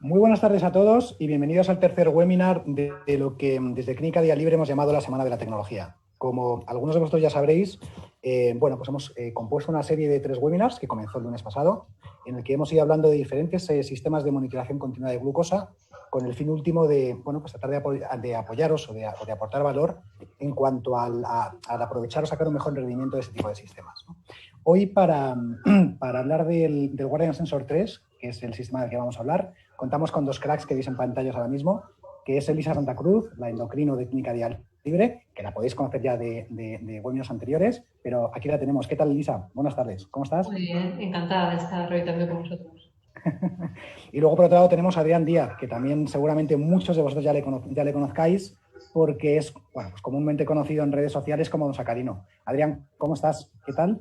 Muy buenas tardes a todos y bienvenidos al tercer webinar de lo que desde Clínica Día Libre hemos llamado la Semana de la Tecnología. Como algunos de vosotros ya sabréis, pues hemos compuesto una serie de 3 webinars que comenzó el lunes pasado, en el que hemos ido hablando de diferentes sistemas de monitorización continua de glucosa, con el fin último de tratar de apoyaros o de aportar valor en cuanto al aprovechar o sacar un mejor rendimiento de este tipo de sistemas, ¿no? Hoy, para hablar del Guardian Sensor 3, que es el sistema del que vamos a hablar, contamos con 2 cracks que veis en pantallas ahora mismo, que es Elisa Santa Cruz, la endocrino de Clínica Día Libre, que la podéis conocer ya de webinars anteriores, pero aquí la tenemos. ¿Qué tal, Elisa? Buenas tardes. ¿Cómo estás? Muy bien, encantada de estar hoy también con vosotros. Y luego, por otro lado, tenemos a Adrián Díaz, que también seguramente muchos de vosotros ya le conozcáis, porque es pues comúnmente conocido en redes sociales como Don Sacarino. Adrián, ¿cómo estás? ¿Qué tal?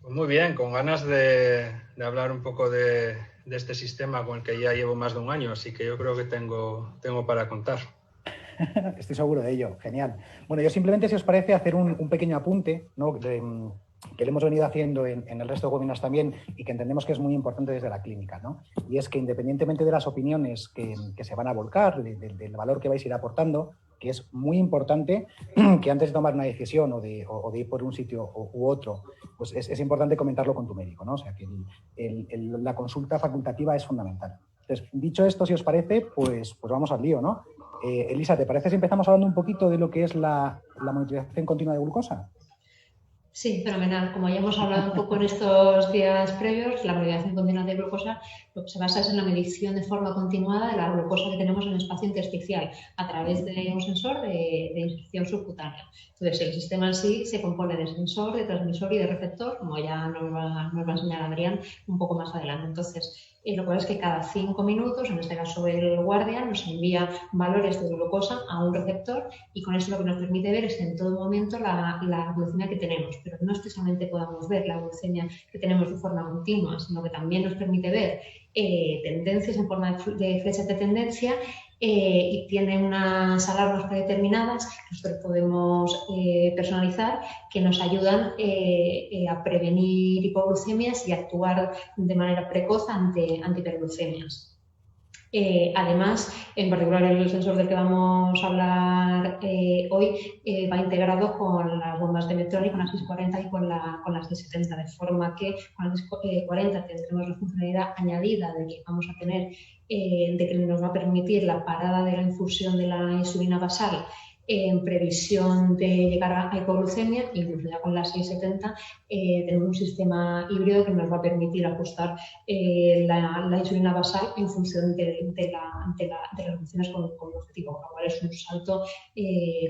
Pues muy bien, con ganas de hablar un poco de este sistema con el que ya llevo más de un año, así que yo creo que tengo para contar. Estoy seguro de ello, genial. Bueno, yo simplemente, si os parece, hacer un pequeño apunte, ¿no?, que le hemos venido haciendo en el resto de webinars también y que entendemos que es muy importante desde la clínica, ¿no? Y es que independientemente de las opiniones que se van a volcar, del valor que vais a ir aportando, que es muy importante que antes de tomar una decisión o de ir por un sitio u otro, pues es importante comentarlo con tu médico, ¿no? O sea, que la consulta facultativa es fundamental. Entonces, dicho esto, si os parece, pues vamos al lío, ¿no? Elisa, ¿te parece si empezamos hablando un poquito de lo que es la monitorización continua de glucosa? Sí, fenomenal. Como ya hemos hablado un poco en estos días previos, la monitorización continua de glucosa lo que se basa es en la medición de forma continuada de la glucosa que tenemos en el espacio intersticial a través de un sensor de inserción subcutánea. Entonces, el sistema en sí se compone de sensor, de transmisor y de receptor, como ya nos va a enseñar Adrián un poco más adelante. Entonces, lo cual es que cada 5 minutos, en este caso el Guardian, nos envía valores de glucosa a un receptor y con eso lo que nos permite ver es en todo momento la glucemia que tenemos, pero no es que solamente podamos ver la glucemia que tenemos de forma continua, sino que también nos permite ver tendencias en forma de flechas de tendencia y tiene unas alarmas predeterminadas que nosotros podemos personalizar que nos ayudan a prevenir hipoglucemias y actuar de manera precoz ante hiperglucemias. Además, en particular el sensor del que vamos a hablar hoy va integrado con las bombas de Medtronic, con la 640 y con la 670, de forma que con la 640 tendremos la funcionalidad añadida de que vamos a tener, de que nos va a permitir la parada de la infusión de la insulina basal en previsión de llegar a hipoglucemia, incluso ya con la 670 tenemos un sistema híbrido que nos va a permitir ajustar la insulina basal en función de las funciones con objetivo, lo cual es un salto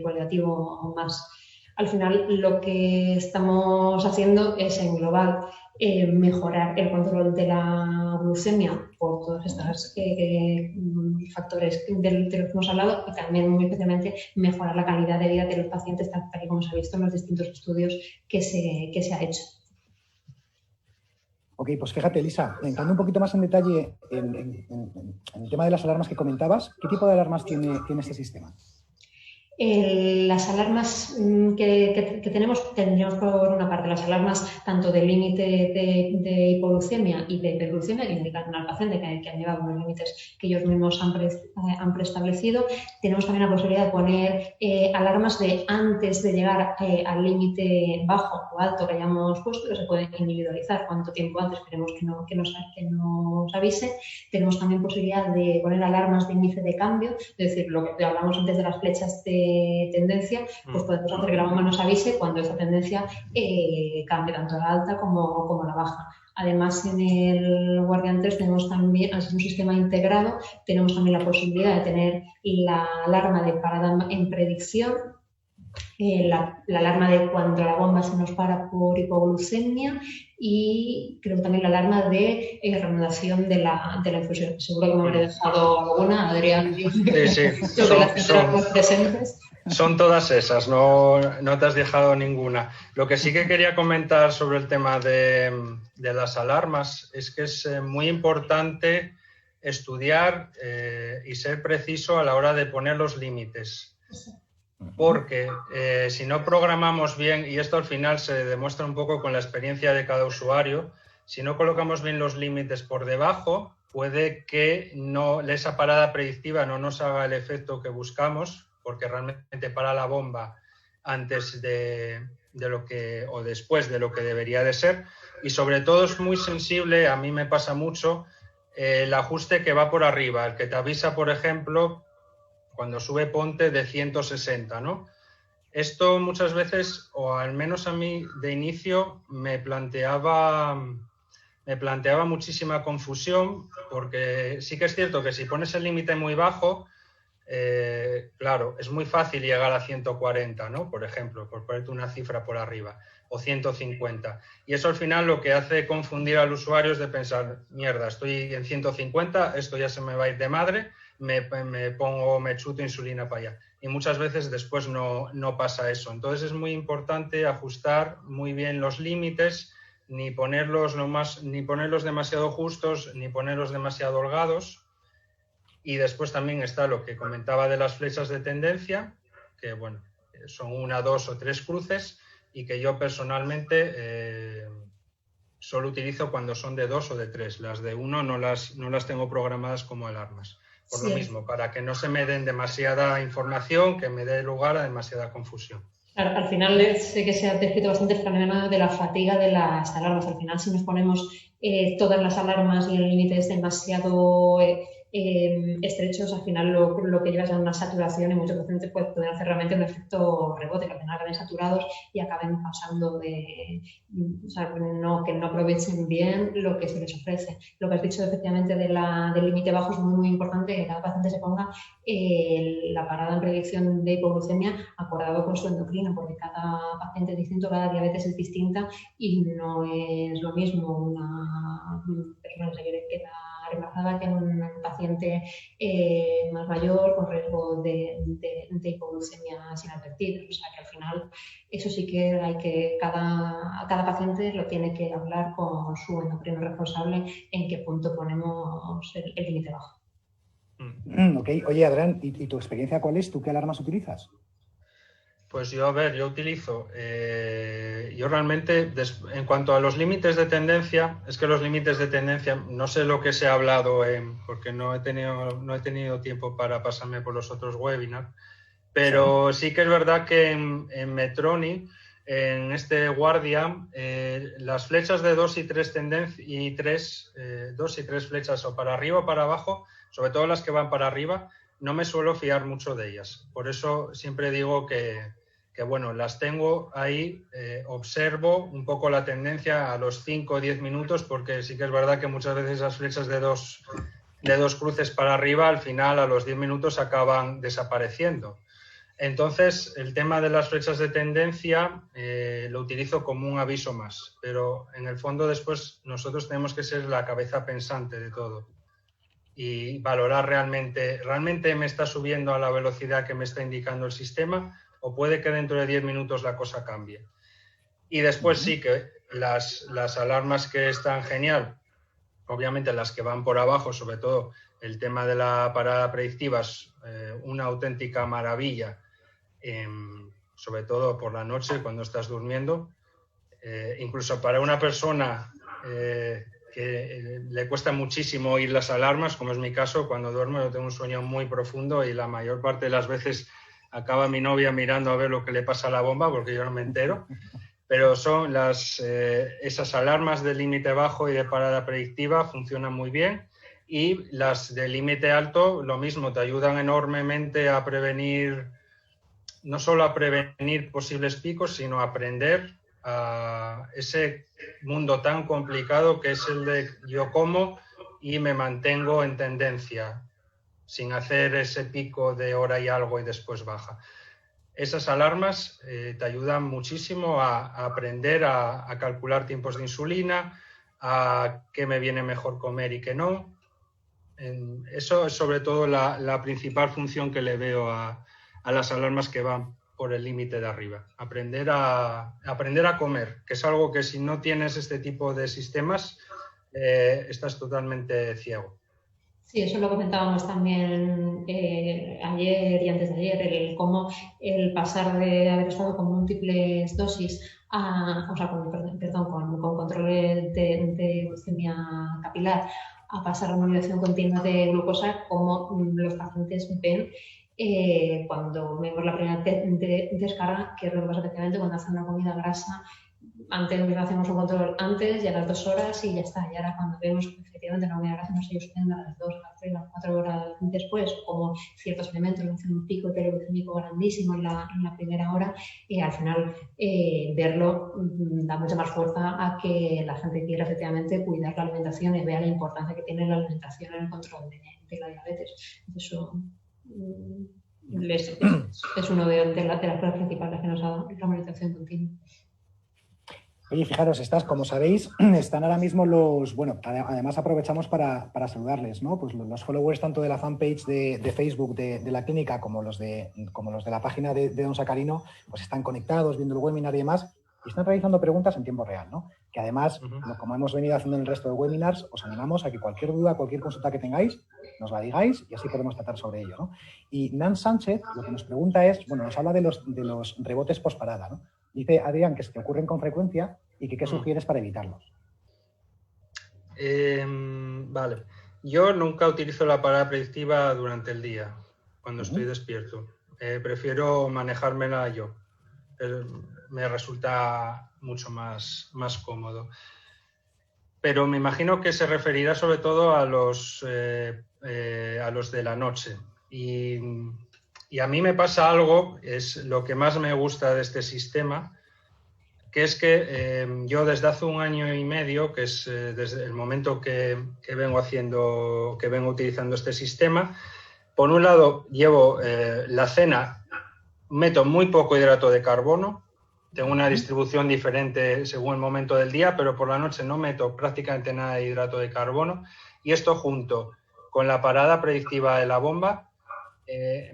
cualitativo más. Al final, lo que estamos haciendo es englobar mejorar el control de la glucemia por todos estos factores de los que hemos hablado y también muy especialmente mejorar la calidad de vida de los pacientes, tal y como se ha visto en los distintos estudios que se ha hecho. Ok, pues fíjate, Elisa, entrando un poquito más en detalle en el tema de las alarmas que comentabas, ¿qué tipo de alarmas tiene este sistema? Las alarmas que tenemos, tendríamos por una parte las alarmas tanto del límite de hipoglucemia y de hiperglucemia que indican al paciente que han llegado a unos límites que ellos mismos han preestablecido. Tenemos también la posibilidad de poner alarmas de antes de llegar al límite bajo o alto que hayamos puesto, que se pueden individualizar cuánto tiempo antes queremos que nos avise. Tenemos también posibilidad de poner alarmas de índice de cambio, es decir, lo que hablamos antes de las flechas de tendencia, pues podemos hacer que la bomba nos avise cuando esa tendencia cambie tanto a la alta como a la baja. Además, en el Guardian 3 tenemos también, al ser un sistema integrado, tenemos también la posibilidad de tener la alarma de parada en predicción, la alarma de cuando la bomba se nos para por hipoglucemia y creo que también la alarma de reanudación de la infusión. Seguro que me habré dejado alguna, Adrián. Sí. Son todas esas, no te has dejado ninguna. Lo que sí que quería comentar sobre el tema de las alarmas es que es muy importante estudiar y ser preciso a la hora de poner los límites. Porque si no programamos bien, y esto al final se demuestra un poco con la experiencia de cada usuario, si no colocamos bien los límites por debajo, puede que esa parada predictiva no nos haga el efecto que buscamos, porque realmente para la bomba antes de lo que, o después de lo que debería de ser, y sobre todo es muy sensible, a mí me pasa mucho, el ajuste que va por arriba, el que te avisa, por ejemplo, cuando sube ponte de 160, ¿no? Esto muchas veces, o al menos a mí de inicio, me planteaba muchísima confusión, porque sí que es cierto que si pones el límite muy bajo, claro, es muy fácil llegar a 140, ¿no? Por ejemplo, por ponerte una cifra por arriba, o 150. Y eso al final lo que hace confundir al usuario es de pensar, mierda, estoy en 150, esto ya se me va a ir de madre, me chuto insulina para allá. Y muchas veces después no pasa eso. Entonces es muy importante ajustar muy bien los límites, ni ponerlos demasiado justos, ni ponerlos demasiado holgados. Y después también está lo que comentaba de las flechas de tendencia, que bueno, son 1, 2 o 3 cruces, y que yo personalmente solo utilizo cuando son de 2 o de 3. Las de 1 no las tengo programadas como alarmas. Por lo mismo, para que no se me den demasiada información, que me dé lugar a demasiada confusión. Claro, al final sé que se ha descrito bastante el fenómeno de la fatiga de las alarmas. Al final, si nos ponemos todas las alarmas y el límite es demasiado estrechos, al final lo que llevas a una saturación y muchos pacientes pueden hacer realmente un efecto rebote, que al final acaben saturados y acaben pasando o sea, que no aprovechen bien lo que se les ofrece. Lo que has dicho efectivamente del límite bajo es muy, muy importante, que cada paciente se ponga la parada en predicción de hipoglucemia acordado con su endocrino, porque cada paciente es distinto, cada diabetes es distinta y no es lo mismo una persona que se queda embarazada que un paciente más mayor con riesgo de hipoglucemia sin advertir. O sea que al final eso sí que hay que, cada paciente lo tiene que hablar con su endocrino responsable en qué punto ponemos el límite bajo. Ok, oye Adrián, ¿y tu experiencia cuál es? ¿Tú qué alarmas utilizas? Pues yo utilizo, yo realmente, en cuanto a los límites de tendencia, es que los límites de tendencia, no sé lo que se ha hablado, porque no he tenido tiempo para pasarme por los otros webinars, pero sí que es verdad que en Medtronic, en este Guardian, las flechas de 2 y 3 2 y 3 flechas o para arriba o para abajo, sobre todo las que van para arriba, no me suelo fiar mucho de ellas. Por eso siempre digo que bueno, las tengo ahí, observo un poco la tendencia a los 5 o 10 minutos, porque sí que es verdad que muchas veces las flechas de dos cruces para arriba, al final a los 10 minutos acaban desapareciendo. Entonces, el tema de las flechas de tendencia lo utilizo como un aviso más, pero en el fondo después nosotros tenemos que ser la cabeza pensante de todo y valorar realmente me está subiendo a la velocidad que me está indicando el sistema, o puede que dentro de 10 minutos la cosa cambie. Y después sí que las alarmas que están genial, obviamente las que van por abajo, sobre todo el tema de la parada predictiva es una auténtica maravilla, sobre todo por la noche cuando estás durmiendo. Incluso para una persona que le cuesta muchísimo oír las alarmas, como es mi caso, cuando duermo yo tengo un sueño muy profundo y la mayor parte de las veces acaba mi novia mirando a ver lo que le pasa a la bomba porque yo no me entero, pero son esas alarmas de límite bajo y de parada predictiva funcionan muy bien, y las de límite alto lo mismo, te ayudan enormemente a prevenir, no solo a prevenir posibles picos, sino a aprender a ese mundo tan complicado que es el de yo como y me mantengo en tendencia, sin hacer ese pico de hora y algo y después baja. Esas alarmas te ayudan muchísimo a aprender a calcular tiempos de insulina, a qué me viene mejor comer y qué no. Eso es sobre todo la principal función que le veo a las alarmas que van por el límite de arriba. Aprender a comer, que es algo que si no tienes este tipo de sistemas, estás totalmente ciego. Sí, eso lo comentábamos también ayer y antes de ayer, cómo el pasar de haber estado con múltiples dosis con control de glucemia capilar a pasar a una monitorización continua de glucosa, como los pacientes ven cuando vemos la primera descarga, que es lo que pasa efectivamente cuando hacen una comida grasa. Antes hacemos un control antes y a las 2 horas y ya está. Y ahora cuando vemos que efectivamente una comida grasa no se suspende a las 2, a las 3, a las 4 horas después, como ciertos elementos hacen un pico hiperglucémico grandísimo en la primera hora, al final verlo da mucha más fuerza a que la gente quiera efectivamente cuidar la alimentación y vea la importancia que tiene la alimentación en el control de la diabetes. Eso es uno de las cosas principales que nos ha dado la alimentación continua. Oye, fijaros, como sabéis, están ahora mismo bueno, además aprovechamos para saludarles, ¿no? Pues los followers tanto de la fanpage de Facebook de la clínica como los de la página de Don Sacarino, pues están conectados, viendo el webinar y demás, y están realizando preguntas en tiempo real, ¿no? Que además, como hemos venido haciendo en el resto de webinars, os animamos a que cualquier duda, cualquier consulta que tengáis, nos la digáis y así podemos tratar sobre ello, ¿no? Y Nan Sánchez lo que nos pregunta es, bueno, nos habla de los rebotes posparada, ¿no? Dice Adrián que se te ocurren con frecuencia y que qué sugieres para evitarlos. Vale. Yo nunca utilizo la parada predictiva durante el día, cuando estoy despierto. Prefiero manejármela yo. Me resulta mucho más cómodo. Pero me imagino que se referirá sobre todo a los de la noche. Y a mí me pasa algo, es lo que más me gusta de este sistema, que es que yo desde hace 1 año y medio, que es desde el momento que vengo utilizando este sistema, por un lado llevo la cena, meto muy poco hidrato de carbono, tengo una distribución diferente según el momento del día, pero por la noche no meto prácticamente nada de hidrato de carbono, y esto junto con la parada predictiva de la bomba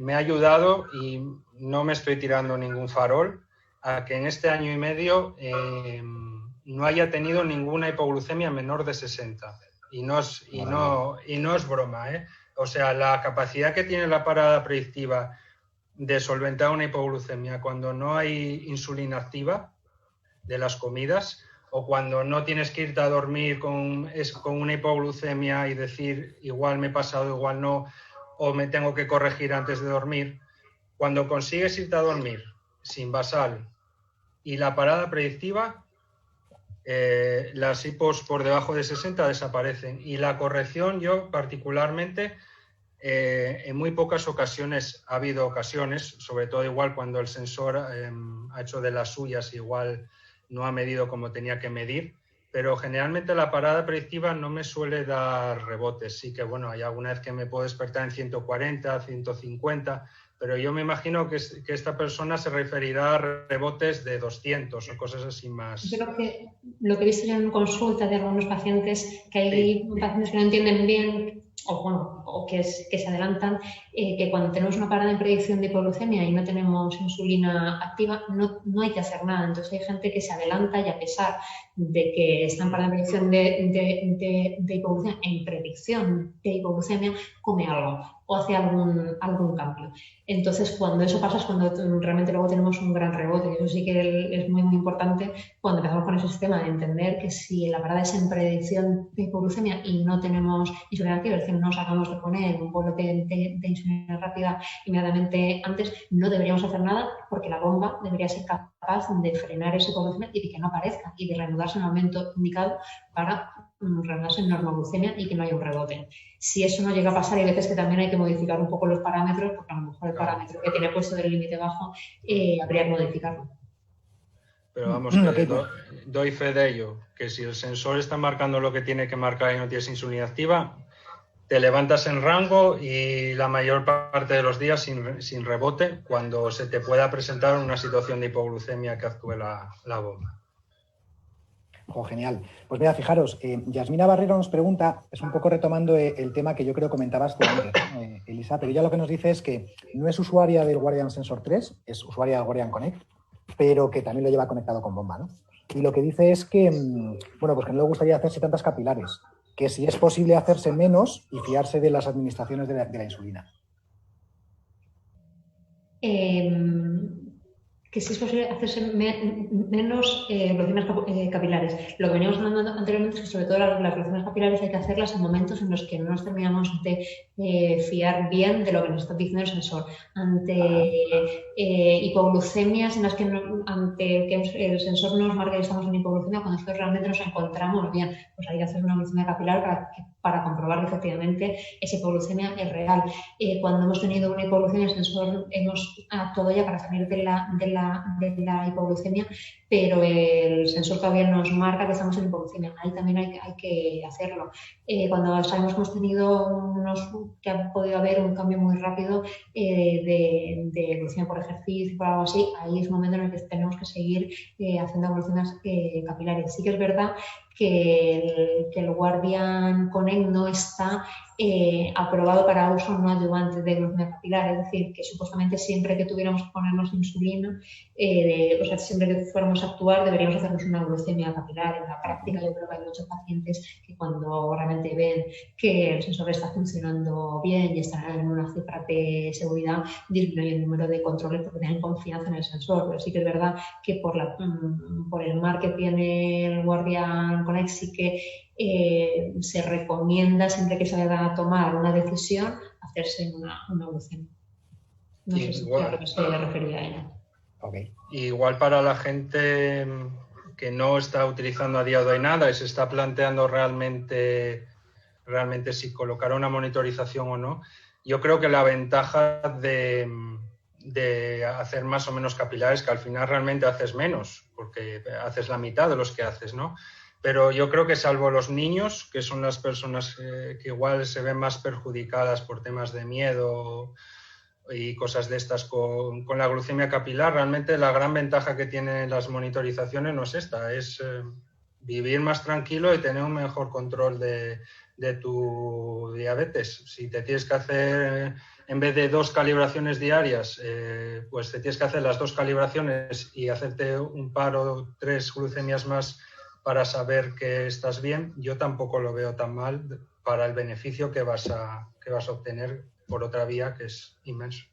me ha ayudado, y no me estoy tirando ningún farol, a que en este 1 año y medio no haya tenido ninguna hipoglucemia menor de 60. Y no es broma, ¿eh? O sea, la capacidad que tiene la parada predictiva de solventar una hipoglucemia cuando no hay insulina activa de las comidas, o cuando no tienes que irte a dormir con una hipoglucemia y decir igual me he pasado, igual no, o me tengo que corregir antes de dormir. Cuando consigues irte a dormir sin basal y la parada predictiva, las hipos por debajo de 60 desaparecen. Y la corrección, yo particularmente, en muy pocas ocasiones, ha habido ocasiones, sobre todo igual cuando el sensor ha hecho de las suyas, igual no ha medido como tenía que medir, pero generalmente la parada predictiva no me suele dar rebotes. Sí que, bueno, hay alguna vez que me puedo despertar en 140, 150, pero yo me imagino que esta persona se referirá a rebotes de 200 o cosas así más. Yo creo que lo que he visto yo en consulta de algunos pacientes, que hay pacientes que no entienden bien o que se adelantan, que cuando tenemos una parada en predicción de hipoglucemia y no tenemos insulina activa, no hay que hacer nada. Entonces hay gente que se adelanta y, a pesar de que está en parada en predicción de hipoglucemia, en predicción de hipoglucemia, come algo o hace algún cambio. Entonces, cuando eso pasa es cuando realmente luego tenemos un gran rebote. Y eso sí que es muy, muy importante cuando empezamos con ese sistema, de entender que si la parada es en predicción de hipoglucemia y no tenemos insulina activa, es decir, no nos acabamos de poner un bolo de insulina rápida inmediatamente antes, no deberíamos hacer nada, porque la bomba debería ser capaz de frenar esa hipoglucemia y de que no aparezca, y de reanudarse en el momento indicado para reanudarse en normoglucemia y que no haya un rebote. Si eso no llega a pasar, hay veces que también hay que modificar un poco los parámetros, porque a lo mejor el parámetro que tiene puesto del límite bajo habría que modificarlo. Pero vamos, que doy fe de ello, que si el sensor está marcando lo que tiene que marcar y no tienes insulina activa, te levantas en rango y la mayor parte de los días sin rebote, cuando se te pueda presentar una situación de hipoglucemia que actúe la bomba. Oh, genial. Pues mira, fijaros, Yasmina Barrero nos pregunta, es un poco retomando el tema que yo creo comentabas tú antes, Elisa, pero ella lo que nos dice es que no es usuaria del Guardian Sensor 3, es usuaria del Guardian Connect, pero que también lo lleva conectado con bomba, ¿no? Y lo que dice es que, bueno, pues que no le gustaría hacerse tantas capilares, que si es posible hacerse menos y fiarse de las administraciones de la insulina. que si es posible hacerse menos glucemias capilares. Lo que veníamos hablando anteriormente es que sobre todo las glucemias capilares hay que hacerlas en momentos en los que no nos terminamos de fiar bien de lo que nos está diciendo el sensor. Ante hipoglucemias en las que ante que el sensor nos marque que estamos en hipoglucemia, cuando nosotros realmente nos encontramos bien, pues hay que hacer una glucemia capilar para comprobar que efectivamente esa hipoglucemia es real. Cuando hemos tenido una hipoglucemia, el sensor hemos actuado ya para salir de la hipoglucemia, pero el sensor todavía nos marca que estamos en hipoglucemia. Ahí también hay que hacerlo. Cuando sabemos que hemos tenido que ha podido haber un cambio muy rápido de glucemia por ejercicio, por algo así, ahí es un momento en el que tenemos que seguir haciendo glucemias capilares. Sí que es verdad que el Guardian Connect no está aprobado para uso no adyuvante de glucemia capilar, es decir, que supuestamente siempre que tuviéramos que ponernos insulina, o sea, siempre que fuéramos a actuar deberíamos hacernos una glucemia capilar. En la práctica yo creo que hay muchos pacientes que cuando realmente ven que el sensor está funcionando bien y está en una cifra de seguridad, disminuye el número de controles porque tienen confianza en el sensor. Pero sí que es verdad que por el mar que tiene el Guardian Connect sí que se recomienda siempre que se vaya a tomar una decisión hacerse una glucemia. No sé si a lo que se refería a ella. Okay. Igual para la gente que no está utilizando a día de hoy nada y se está planteando realmente si colocar una monitorización o no, yo creo que la ventaja de hacer más o menos capilares, que al final realmente haces menos, porque haces la mitad de los que haces, ¿no? Pero yo creo que salvo los niños, que son las personas que igual se ven más perjudicadas por temas de miedo y cosas de estas con la glucemia capilar, realmente la gran ventaja que tienen las monitorizaciones no es esta, es vivir más tranquilo y tener un mejor control de tu diabetes. Si te tienes que hacer, en vez de 2 calibraciones diarias, pues te tienes que hacer las 2 calibraciones y hacerte un par o 3 glucemias más para saber que estás bien, yo tampoco lo veo tan mal para el beneficio que vas a obtener por otra vía, que es inmenso.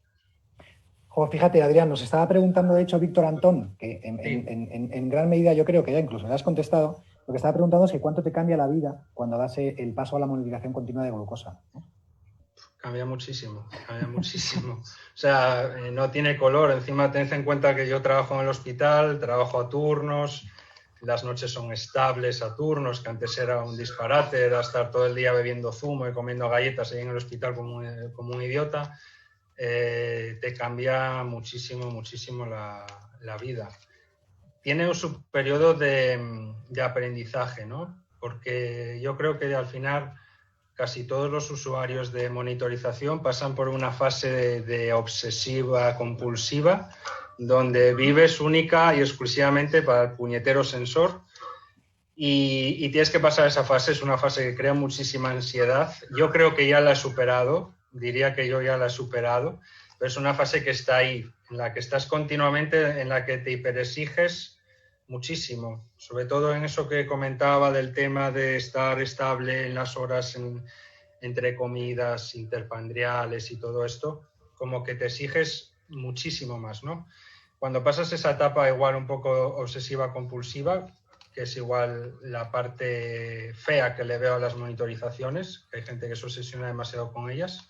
Fíjate, Adrián, nos estaba preguntando, de hecho, Víctor Antón, que en gran medida yo creo que ya incluso le has contestado, lo que estaba preguntando es que cuánto te cambia la vida cuando das el paso a la monitorización continua de glucosa, ¿no? Cambia muchísimo, cambia muchísimo. O sea, no tiene color. Encima tened en cuenta que yo trabajo en el hospital, trabajo a turnos, las noches son estables a turnos, que antes era un disparate, era estar todo el día bebiendo zumo y comiendo galletas ahí en el hospital como un idiota. Te cambia muchísimo, muchísimo la vida. Tiene su periodo de aprendizaje, ¿no? Porque yo creo que al final casi todos los usuarios de monitorización pasan por una fase de obsesiva compulsiva, donde vives única y exclusivamente para el puñetero sensor y tienes que pasar esa fase. Es una fase que crea muchísima ansiedad. Yo creo que ya la he superado, diría que yo ya la he superado, pero es una fase que está ahí, en la que estás continuamente, en la que te hiperexiges muchísimo, sobre todo en eso que comentaba del tema de estar estable en las horas entre comidas interpandriales y todo esto, como que te exiges muchísimo más, ¿no? Cuando pasas esa etapa igual un poco obsesiva compulsiva, que es igual la parte fea que le veo a las monitorizaciones, que hay gente que se obsesiona demasiado con ellas,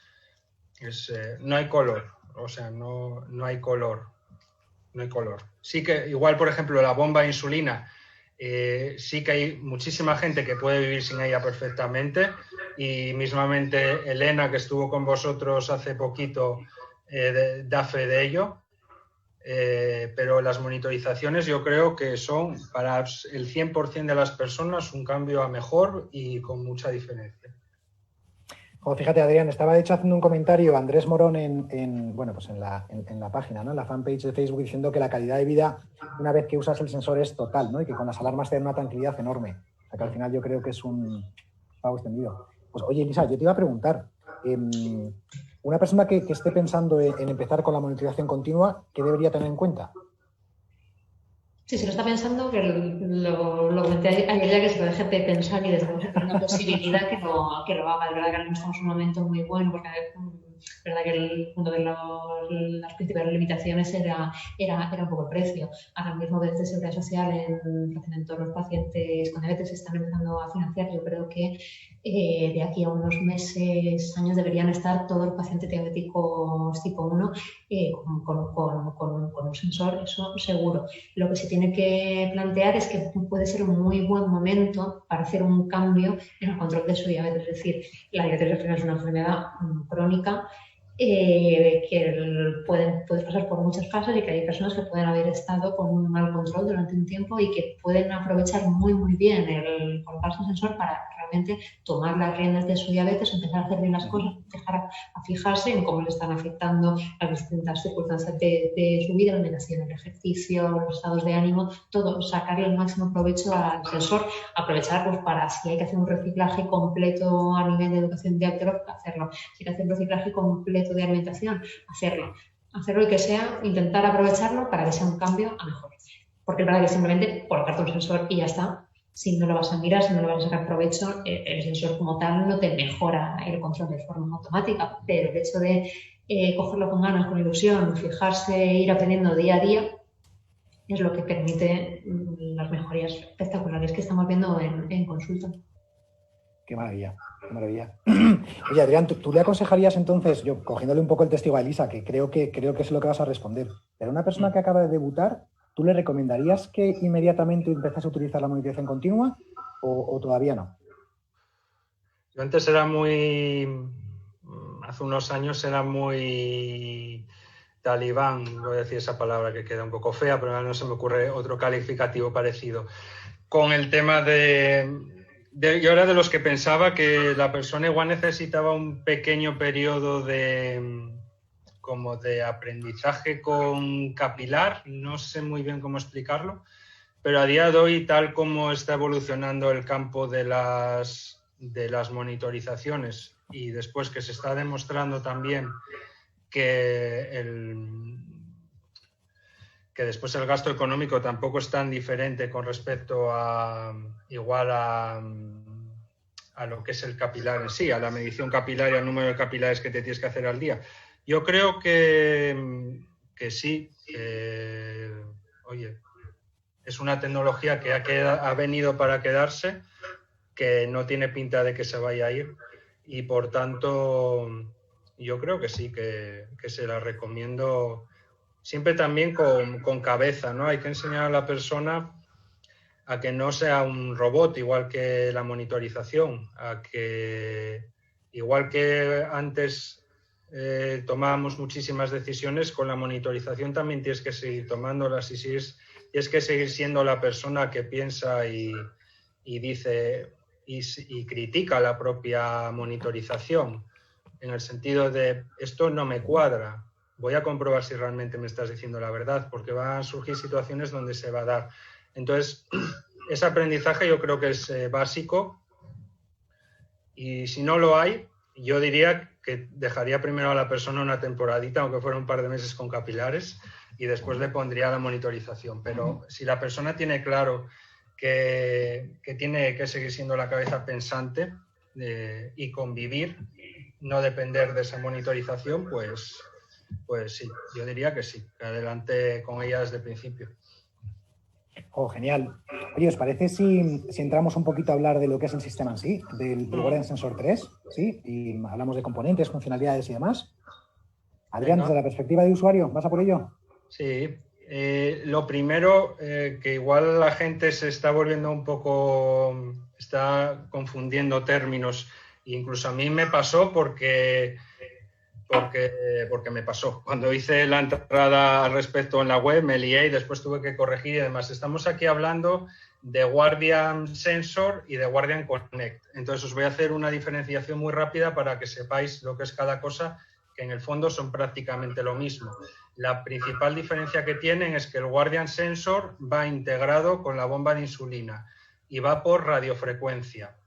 no hay color, o sea, no hay color. No hay color. Sí que igual, por ejemplo, la bomba de insulina, sí que hay muchísima gente que puede vivir sin ella perfectamente y mismamente Elena, que estuvo con vosotros hace poquito, da fe de ello. Pero las monitorizaciones yo creo que son para el 100% de las personas un cambio a mejor y con mucha diferencia. Fíjate, Adrián, estaba de hecho haciendo un comentario Andrés Morón en la página, ¿no? En la fanpage de Facebook, diciendo que la calidad de vida una vez que usas el sensor es total, ¿no? Y que con las alarmas te dan una tranquilidad enorme. O sea que al final yo creo que es un pago extendido. Pues oye, Elisa, yo te iba a preguntar, una persona que esté pensando en empezar con la monitorización continua, ¿qué debería tener en cuenta? Sí, se lo está pensando, que lo comenté ayer ya, que se lo deje de pensar y desde luego es una posibilidad que lo haga. Es verdad que ahora mismo estamos en un momento muy bueno porque verdad que uno de las principales limitaciones era un poco el precio. Ahora mismo desde Seguridad Social en todos los pacientes con diabetes se están empezando a financiar. Yo creo que de aquí a unos meses, años, deberían estar todos los pacientes diabéticos tipo 1 con un sensor, eso seguro. Lo que se tiene que plantear es que puede ser un muy buen momento para hacer un cambio en el control de su diabetes. Es decir, la diabetes renal es una enfermedad crónica que puede pasar por muchas fases y que hay personas que pueden haber estado con un mal control durante un tiempo y que pueden aprovechar muy, muy bien el colocarse el sensor para realmente tomar las riendas de su diabetes, empezar a hacer bien las cosas, dejar a fijarse en cómo le están afectando las distintas circunstancias de su vida, la alimentación, el ejercicio, los estados de ánimo, todo, sacarle el máximo provecho al sensor, aprovecharlos para, si hay que hacer un reciclaje completo a nivel de educación diabética, hacerlo. Si hay que hacer un reciclaje completo de alimentación, hacerlo y que sea, intentar aprovecharlo para que sea un cambio a mejor. Porque es verdad que simplemente colocarte un sensor y ya está, si no lo vas a mirar, si no lo vas a sacar provecho, el sensor como tal no te mejora el control de forma automática, pero el hecho de cogerlo con ganas, con ilusión, fijarse, ir aprendiendo día a día, es lo que permite las mejorías espectaculares que estamos viendo en consulta. Qué maravilla, qué maravilla. Oye, Adrián, ¿tú le aconsejarías entonces, yo cogiéndole un poco el testigo a Elisa, que creo que es lo que vas a responder, pero a una persona que acaba de debutar, ¿tú le recomendarías que inmediatamente empezase a utilizar la monitorización continua o todavía no? Yo antes hace unos años era muy talibán, voy a decir esa palabra que queda un poco fea, pero ahora no se me ocurre otro calificativo parecido, con el tema yo era de los que pensaba que la persona igual necesitaba un pequeño periodo como de aprendizaje con capilar, no sé muy bien cómo explicarlo, pero a día de hoy, tal como está evolucionando el campo de las monitorizaciones y después que se está demostrando también que después el gasto económico tampoco es tan diferente con respecto a lo que es el capilar en sí, a la medición capilar y al número de capilares que te tienes que hacer al día. Yo creo que sí, oye, es una tecnología que ha venido para quedarse, que no tiene pinta de que se vaya a ir y por tanto yo creo que sí, que se la recomiendo siempre también con cabeza, ¿no? Hay que enseñar a la persona a que no sea un robot, igual que la monitorización, a que igual que antes tomábamos muchísimas decisiones, con la monitorización también tienes que seguir tomándolas y tienes que seguir siendo la persona que piensa y dice y critica la propia monitorización, en el sentido de esto no me cuadra, voy a comprobar si realmente me estás diciendo la verdad, porque van a surgir situaciones donde se va a dar. Entonces, ese aprendizaje yo creo que es básico y si no lo hay, yo diría que dejaría primero a la persona una temporadita, aunque fuera un par de meses con capilares, y después le pondría la monitorización. Pero si la persona tiene claro que tiene que seguir siendo la cabeza pensante y convivir, no depender de esa monitorización, pues sí, yo diría que sí, que adelante con ella desde el principio. Oh, genial. Oye, ¿os parece si entramos un poquito a hablar de lo que es el sistema en sí, del Guardian Sensor 3? ¿Sí? Y hablamos de componentes, funcionalidades y demás. Adrián, desde la perspectiva de usuario, ¿vas a por ello? Sí. Lo primero, que igual la gente se está volviendo un poco, está confundiendo términos. Incluso a mí me pasó porque me pasó. Cuando hice la entrada al respecto en la web me lié y después tuve que corregir y demás. Estamos aquí hablando de Guardian Sensor y de Guardian Connect. Entonces os voy a hacer una diferenciación muy rápida para que sepáis lo que es cada cosa, que en el fondo son prácticamente lo mismo. La principal diferencia que tienen es que el Guardian Sensor va integrado con la bomba de insulina y va por radiofrecuencia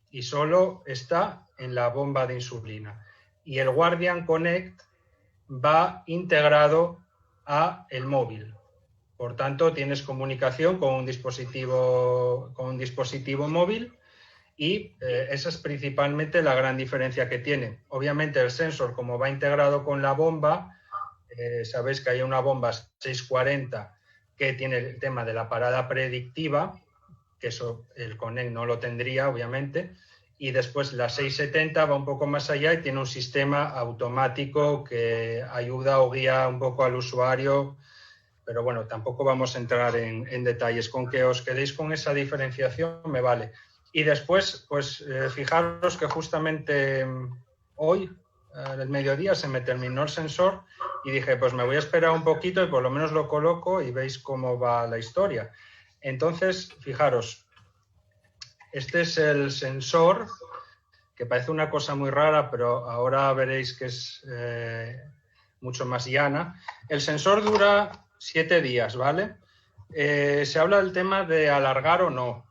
y solo está en la bomba de insulina. Y el Guardian Connect va integrado a el móvil. Por tanto, tienes comunicación con un dispositivo móvil Y esa es principalmente la gran diferencia que tiene. Obviamente el sensor, como va integrado con la bomba, sabéis que hay una bomba 640 que tiene el tema de la parada predictiva, que eso el Connect no lo tendría, obviamente, y después la 670 va un poco más allá y tiene un sistema automático que ayuda o guía un poco al usuario, pero bueno, tampoco vamos a entrar en detalles. Con que os quedéis con esa diferenciación me vale. Y después, pues fijaros que justamente hoy, al mediodía, se me terminó el sensor y dije, pues me voy a esperar un poquito y por lo menos lo coloco y veis cómo va la historia. Entonces, fijaros, este es el sensor, que parece una cosa muy rara, pero ahora veréis que es mucho más llana. El sensor dura 7 días, ¿vale? Se habla del tema de alargar o no.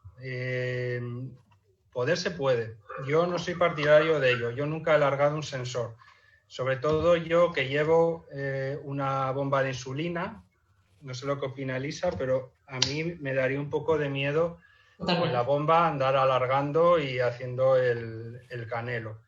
Poder se puede. Yo no soy partidario de ello. Yo nunca he alargado un sensor. Sobre todo yo que llevo una bomba de insulina. No sé lo que opina Elisa, pero a mí me daría un poco de miedo con la bomba andar alargando y haciendo el canelo.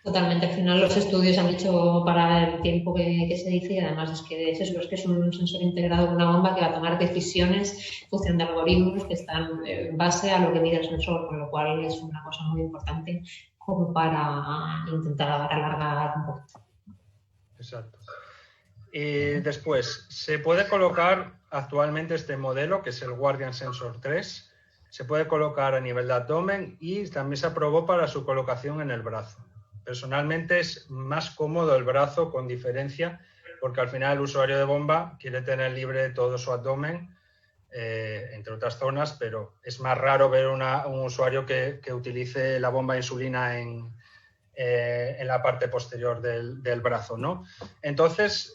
Totalmente, al final los estudios han hecho para el tiempo que se dice y además es que es que es un sensor integrado con una bomba que va a tomar decisiones en función de algoritmos que están en base a lo que mide el sensor, con lo cual es una cosa muy importante como para intentar alargar un poquito. Exacto. Y después, se puede colocar actualmente este modelo, que es el Guardian Sensor 3, se puede colocar a nivel de abdomen y también se aprobó para su colocación en el brazo. Personalmente es más cómodo el brazo con diferencia, porque al final el usuario de bomba quiere tener libre todo su abdomen, entre otras zonas, pero es más raro ver un usuario que utilice la bomba de insulina en la parte posterior del brazo, ¿no? Entonces,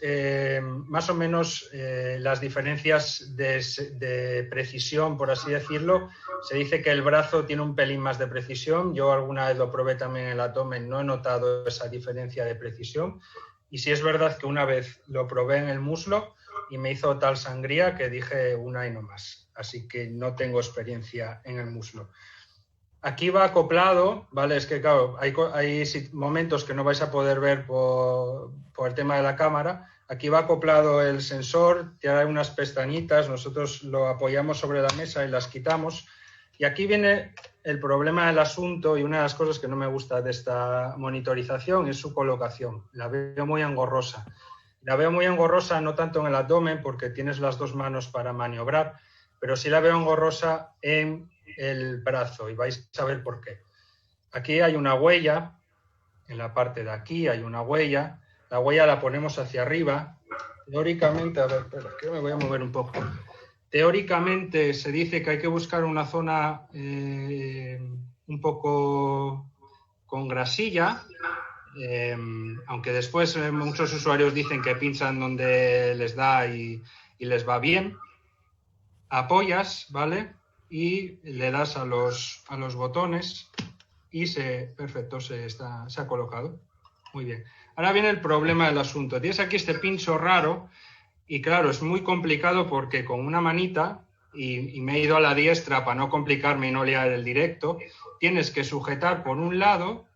más o menos las diferencias de precisión, por así decirlo, se dice que el brazo tiene un pelín más de precisión. Yo alguna vez lo probé también en el abdomen, no he notado esa diferencia de precisión. Y sí es verdad que una vez lo probé en el muslo y me hizo tal sangría que dije una y no más. Así que no tengo experiencia en el muslo. Aquí va acoplado, ¿vale? Es que, claro, hay momentos que no vais a poder ver por el tema de la cámara. Aquí va acoplado el sensor, tiene unas pestañitas, nosotros lo apoyamos sobre la mesa y las quitamos. Y aquí viene el problema del asunto y una de las cosas que no me gusta de esta monitorización es su colocación. La veo muy engorrosa. La veo muy engorrosa no tanto en el abdomen, porque tienes las dos manos para maniobrar, pero sí la veo engorrosa en el brazo y vais a ver por qué. Aquí hay una huella, en la parte de aquí hay una huella, la huella la ponemos hacia arriba. Teóricamente, a ver, espera, que me voy a mover un poco. Teóricamente se dice que hay que buscar una zona un poco con grasilla, aunque después muchos usuarios dicen que pinchan donde les da y les va bien. Apoyas, ¿vale? Y le das a los botones y perfecto, se ha colocado. Muy bien. Ahora viene el problema del asunto. Tienes aquí este pincho raro y claro, es muy complicado porque con una manita, y me he ido a la diestra para no complicarme y no liar el directo, tienes que sujetar por un lado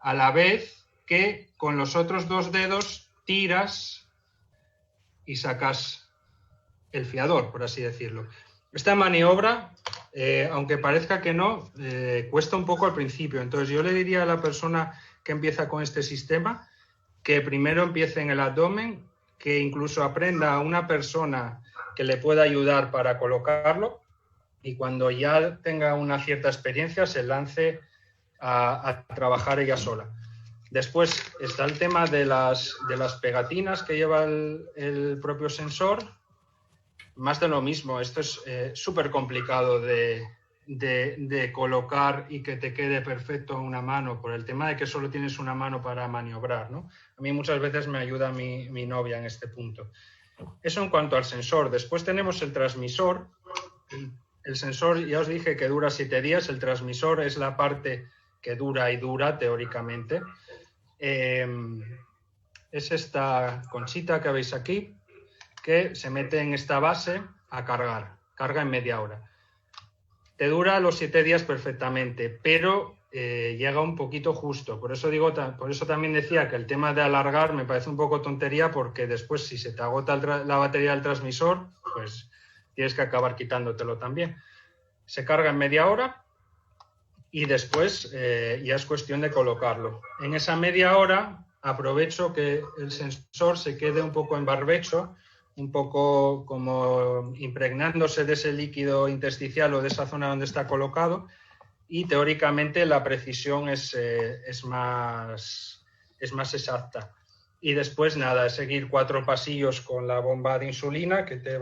a la vez que con los otros dos dedos tiras y sacas el fiador, por así decirlo. Esta maniobra, aunque parezca que no, cuesta un poco al principio. Entonces yo le diría a la persona que empieza con este sistema que primero empiece en el abdomen, que incluso aprenda a una persona que le pueda ayudar para colocarlo y cuando ya tenga una cierta experiencia se lance a trabajar ella sola. Después está el tema de las pegatinas que lleva el propio sensor. Más de lo mismo, esto es súper complicado de colocar y que te quede perfecto en una mano por el tema de que solo tienes una mano para maniobrar, ¿no? A mí muchas veces me ayuda mi novia en este punto. Eso en cuanto al sensor. Después tenemos el transmisor. El sensor, ya os dije que dura 7 días. El transmisor es la parte que dura y dura, teóricamente. Es esta conchita que veis aquí, que se mete en esta base a cargar. Carga en media hora. Te dura los 7 días perfectamente, pero llega un poquito justo. Por eso también decía que el tema de alargar me parece un poco tontería, porque después, si se te agota la batería del transmisor, pues tienes que acabar quitándotelo también. Se carga en media hora y después ya es cuestión de colocarlo. En esa media hora aprovecho que el sensor se quede un poco en barbecho, un poco como impregnándose de ese líquido intersticial o de esa zona donde está colocado, y teóricamente la precisión es más exacta. Y después nada, es seguir 4 pasillos con la bomba de insulina que te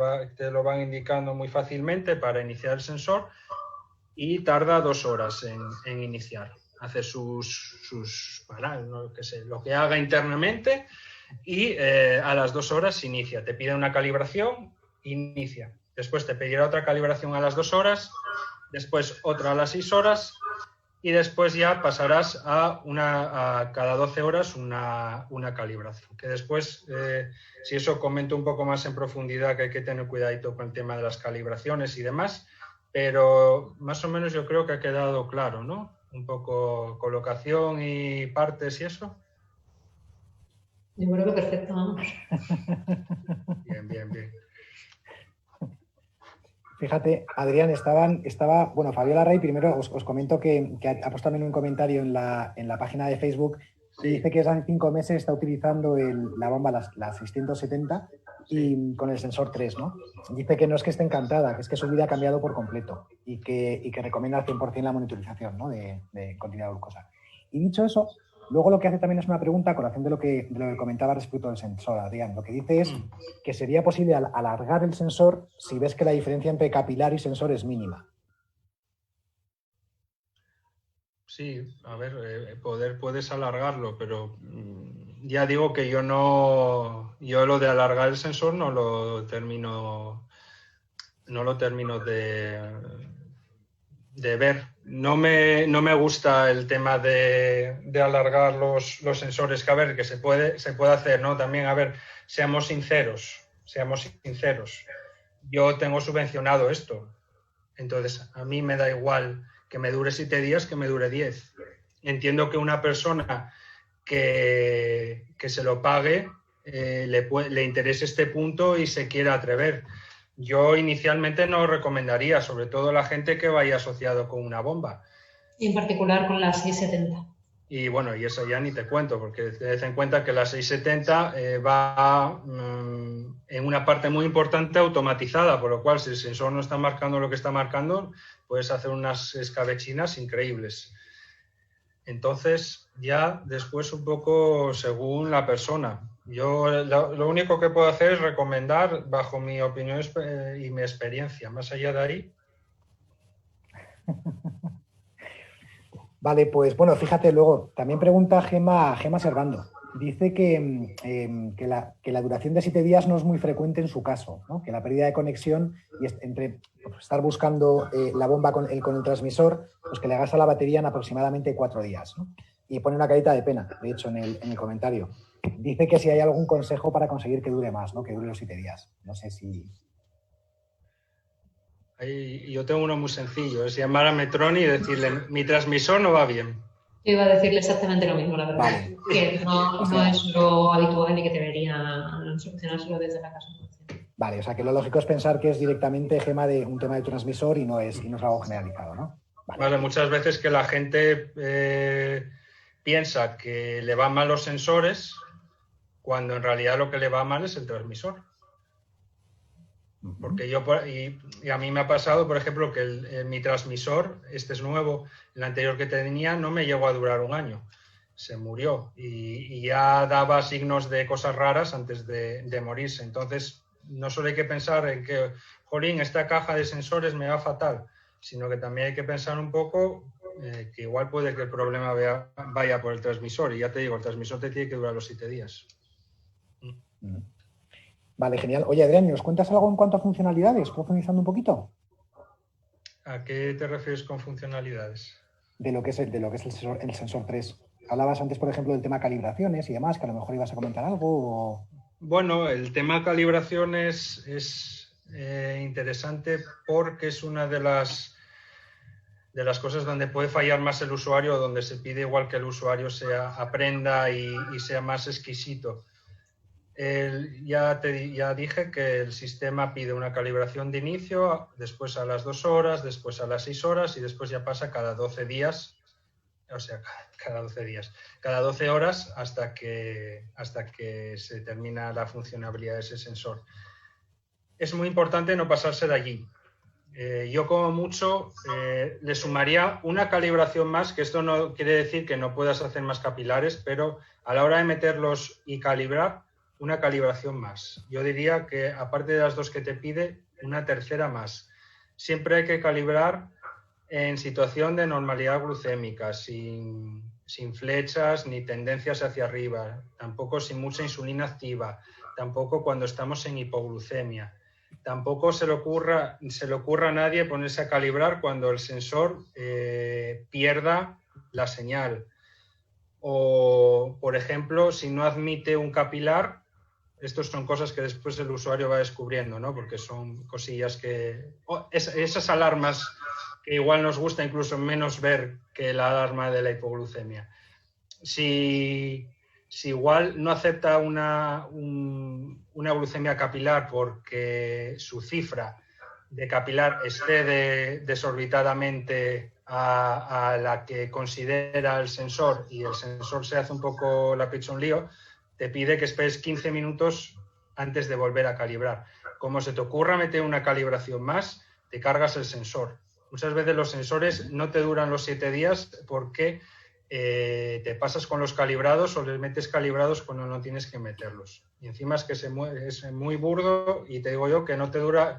lo van indicando muy fácilmente para iniciar el sensor, y tarda 2 horas en iniciar. Hace lo que haga internamente, y a las 2 horas se inicia. Te pide una calibración, inicia. Después te pedirá otra calibración a las 2 horas, después otra a las 6 horas, y después ya pasarás a cada 12 horas una calibración. Que después, si eso comento un poco más en profundidad, que hay que tener cuidadito con el tema de las calibraciones y demás, pero más o menos yo creo que ha quedado claro, ¿no? Un poco colocación y partes y eso. Yo creo que perfecto, vamos. Bien. Fíjate, Adrián, bueno, Fabiola Rey, primero os comento que ha puesto también un comentario en la página de Facebook, y dice que hace 5 meses está utilizando la bomba, la 670, y con el sensor 3, ¿no? Dice que no es que esté encantada, que es que su vida ha cambiado por completo, y que recomienda al 100% la monitorización, ¿no?, de continuidad de glucosa. Y dicho eso, luego lo que hace también es una pregunta a colación de lo que comentaba respecto del sensor, Adrián. Lo que dice es que sería posible alargar el sensor si ves que la diferencia entre capilar y sensor es mínima. Sí, a ver, puedes alargarlo, pero ya digo que yo lo de alargar el sensor no lo termino de ver. No me gusta el tema de alargar los sensores, que a ver, que se puede hacer, ¿no? También, a ver, seamos sinceros. Yo tengo subvencionado esto, entonces a mí me da igual que me dure 7 días que me dure 10. Entiendo que una persona que se lo pague le interese este punto y se quiera atrever. Yo inicialmente no recomendaría, sobre todo la gente que vaya asociado con una bomba. Y en particular con la 670. Y bueno, y eso ya ni te cuento, porque ten en cuenta que la 670 va en una parte muy importante automatizada, por lo cual si el sensor no está marcando lo que está marcando, puedes hacer unas escabechinas increíbles. Entonces, ya después un poco según la persona. Yo lo único que puedo hacer es recomendar bajo mi opinión y mi experiencia. Más allá de ahí. Vale, pues bueno, fíjate, luego también pregunta Gema Servando. Dice que la duración de 7 días no es muy frecuente en su caso, ¿no? Que la pérdida de conexión y entre estar buscando la bomba con el transmisor, pues que le gasta la batería en aproximadamente 4 días, ¿no? Y pone una carita de pena, de hecho, en el comentario. Dice que si hay algún consejo para conseguir que dure más, ¿no? Que dure los 7 días. No sé si... Yo tengo uno muy sencillo, es llamar a Metroni y decirle, mi transmisor no va bien. Yo iba a decirle exactamente lo mismo, la verdad. Vale. Que no es lo habitual y que debería solucionárselo desde la casa. Vale, o sea que lo lógico es pensar que es directamente, Gema, de un tema de transmisor y no es algo generalizado, ¿no? Vale, muchas veces que la gente piensa que le van mal los sensores, cuando en realidad lo que le va mal es el transmisor. Porque y a mí me ha pasado, por ejemplo, que mi transmisor, este es nuevo, el anterior que tenía no me llegó a durar 1 año, se murió y ya daba signos de cosas raras antes de morirse. Entonces, no solo hay que pensar en que, jolín, esta caja de sensores me va fatal, sino que también hay que pensar un poco que igual puede que el problema vaya por el transmisor. Y ya te digo, el transmisor te tiene que durar los 7 días. Vale, genial. Oye, Adrián, ¿nos cuentas algo en cuanto a funcionalidades? Profundizando un poquito. ¿A qué te refieres con funcionalidades? De lo que es el sensor 3. Hablabas antes, por ejemplo, del tema calibraciones y demás, que a lo mejor ibas a comentar algo. O... Bueno, el tema calibraciones es interesante porque es una de las de las cosas donde puede fallar más el usuario, donde se pide igual que el usuario aprenda y sea más exquisito. Ya dije que el sistema pide una calibración de inicio, después a las 2 horas, después a las 6 horas y después ya pasa cada 12 días, o sea, cada 12 días, cada 12 horas hasta que se termina la funcionalidad de ese sensor. Es muy importante no pasarse de allí. Yo como mucho le sumaría una calibración más, que esto no quiere decir que no puedas hacer más capilares, pero a la hora de meterlos y calibrar, una calibración más. Yo diría que aparte de las 2 que te pide, una tercera más. Siempre hay que calibrar en situación de normalidad glucémica, sin flechas ni tendencias hacia arriba, tampoco sin mucha insulina activa, tampoco cuando estamos en hipoglucemia. Tampoco se le ocurra a nadie ponerse a calibrar cuando el sensor pierda la señal. O, por ejemplo, si no admite un capilar, estas son cosas que después el usuario va descubriendo, ¿no? Porque son cosillas que... esas alarmas que igual nos gusta incluso menos ver que la alarma de la hipoglucemia. Si igual no acepta una glucemia capilar porque su cifra de capilar excede desorbitadamente a la que considera el sensor y el sensor se hace un poco la pecho un lío, te pide que esperes 15 minutos antes de volver a calibrar. Como se te ocurra meter una calibración más, te cargas el sensor. Muchas veces los sensores no te duran los 7 días porque te pasas con los calibrados o les metes calibrados cuando no tienes que meterlos. Y encima es que es muy burdo y te digo yo que no te dura,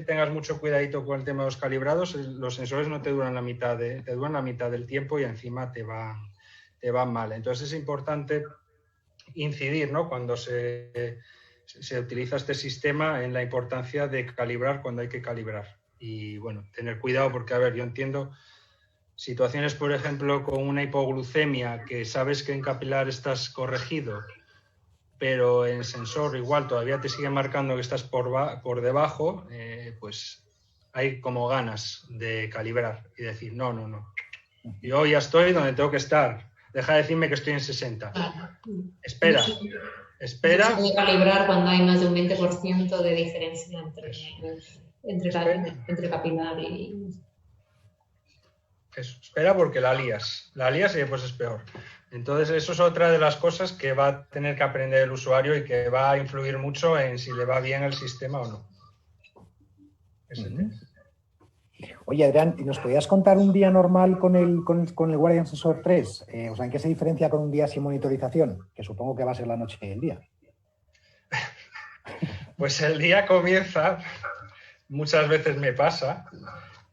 tengas mucho cuidadito con el tema de los calibrados, los sensores no te duran la mitad del tiempo y encima te van mal. Entonces es importante incidir, ¿no? Cuando se utiliza este sistema en la importancia de calibrar cuando hay que calibrar. Y bueno, tener cuidado porque, a ver, yo entiendo situaciones, por ejemplo, con una hipoglucemia que sabes que en capilar estás corregido, pero en sensor igual todavía te sigue marcando que estás por debajo, pues hay como ganas de calibrar y decir, no. Yo ya estoy donde tengo que estar. Deja de decirme que estoy en 60. Espera. No se puede calibrar cuando hay más de un 20% de diferencia entre capilar y... Eso, espera porque la lías y después es peor. Entonces eso es otra de las cosas que va a tener que aprender el usuario y que va a influir mucho en si le va bien el sistema o no. Oye, Adrián, ¿nos podías contar un día normal con el Guardian Sensor 3? O sea, ¿en qué se diferencia con un día sin monitorización? Que supongo que va a ser la noche y el día. Pues el día comienza, muchas veces me pasa,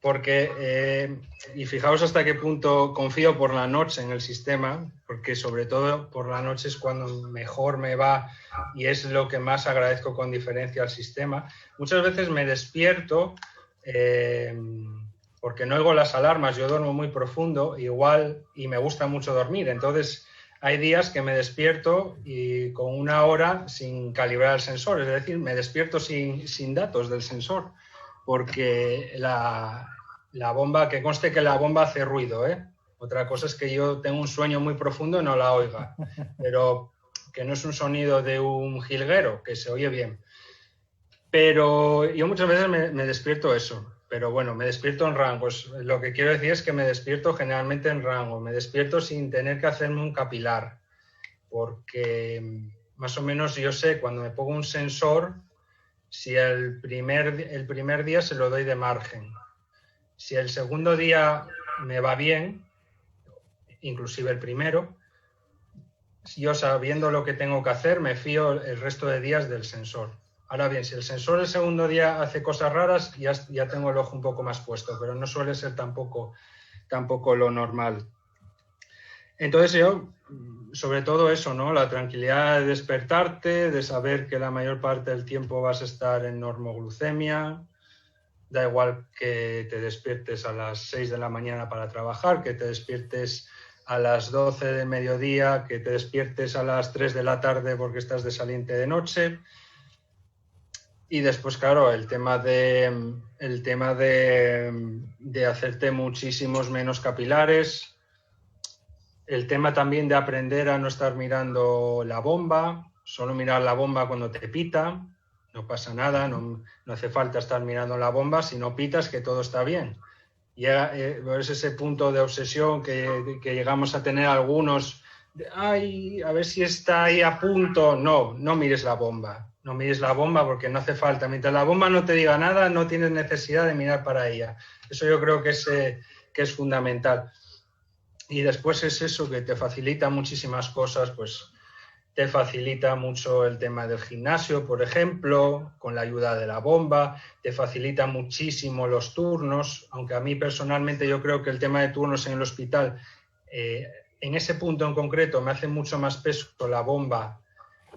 porque, y fijaos hasta qué punto confío por la noche en el sistema, porque sobre todo por la noche es cuando mejor me va y es lo que más agradezco con diferencia al sistema. Muchas veces me despierto porque no oigo las alarmas, yo duermo muy profundo igual y me gusta mucho dormir, entonces hay días que me despierto y con 1 hora sin calibrar el sensor, es decir, me despierto sin datos del sensor, porque la bomba, que conste que la bomba hace ruido, ¿eh? Otra cosa es que yo tengo un sueño muy profundo y no la oiga, pero que no es un sonido de un jilguero, que se oye bien. Pero yo muchas veces me despierto eso, pero bueno, me despierto en rangos. Lo que quiero decir es que me despierto generalmente en rango, me despierto sin tener que hacerme un capilar, porque más o menos yo sé cuando me pongo un sensor si el primer día se lo doy de margen. Si el segundo día me va bien, inclusive el primero, yo sabiendo lo que tengo que hacer, me fío el resto de días del sensor. Ahora bien, si el sensor el segundo día hace cosas raras, ya tengo el ojo un poco más puesto, pero no suele ser tampoco lo normal. Entonces yo, sobre todo eso, ¿no? La tranquilidad de despertarte, de saber que la mayor parte del tiempo vas a estar en normoglucemia. Da igual que te despiertes a las 6 de la mañana para trabajar, que te despiertes a las 12 del mediodía, que te despiertes a las 3 de la tarde porque estás de saliente de noche. Y después, claro, el tema de hacerte muchísimos menos capilares, el tema también de aprender a no estar mirando la bomba, solo mirar la bomba cuando te pita, no pasa nada, no hace falta estar mirando la bomba, si no pitas que todo está bien. Es ese punto de obsesión que llegamos a tener algunos, ay, a ver si está ahí a punto. No mires la bomba. No mires la bomba porque no hace falta. Mientras la bomba no te diga nada, no tienes necesidad de mirar para ella. Eso yo creo que es fundamental. Y después es eso, que te facilita muchísimas cosas, pues te facilita mucho el tema del gimnasio, por ejemplo, con la ayuda de la bomba, te facilita muchísimo los turnos, aunque a mí personalmente yo creo que el tema de turnos en el hospital, en ese punto en concreto me hace mucho más peso la bomba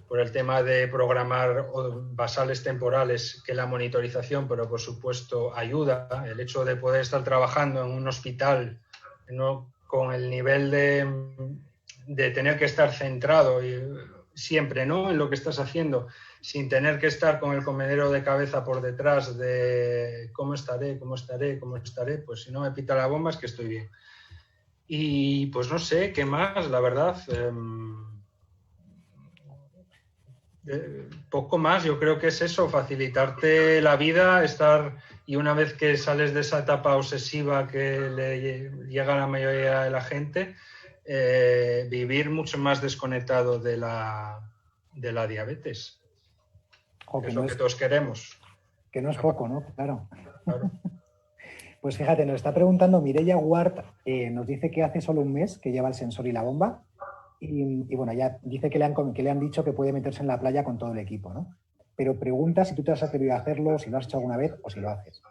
por el tema de programar basales temporales que la monitorización, pero por supuesto ayuda. El hecho de poder estar trabajando en un hospital, ¿no?, con el nivel de tener que estar centrado siempre, ¿no?, en lo que estás haciendo, sin tener que estar con el comedero de cabeza por detrás de cómo estaré, pues si no me pita la bomba es que estoy bien. Y pues no sé, ¿qué más? La verdad, poco más. Yo creo que es eso, facilitarte la vida, y una vez que sales de esa etapa obsesiva que le llega a la mayoría de la gente, vivir mucho más desconectado de la diabetes. Que es lo que todos queremos. Que no es poco, ¿no? Claro. Pues fíjate, nos está preguntando Mireia Ward, nos dice que hace solo un mes que lleva el sensor y la bomba. Y bueno, ya dice que le han dicho que puede meterse en la playa con todo el equipo, ¿no? Pero pregunta si tú te has atrevido a hacerlo, si lo has hecho alguna vez o si lo haces.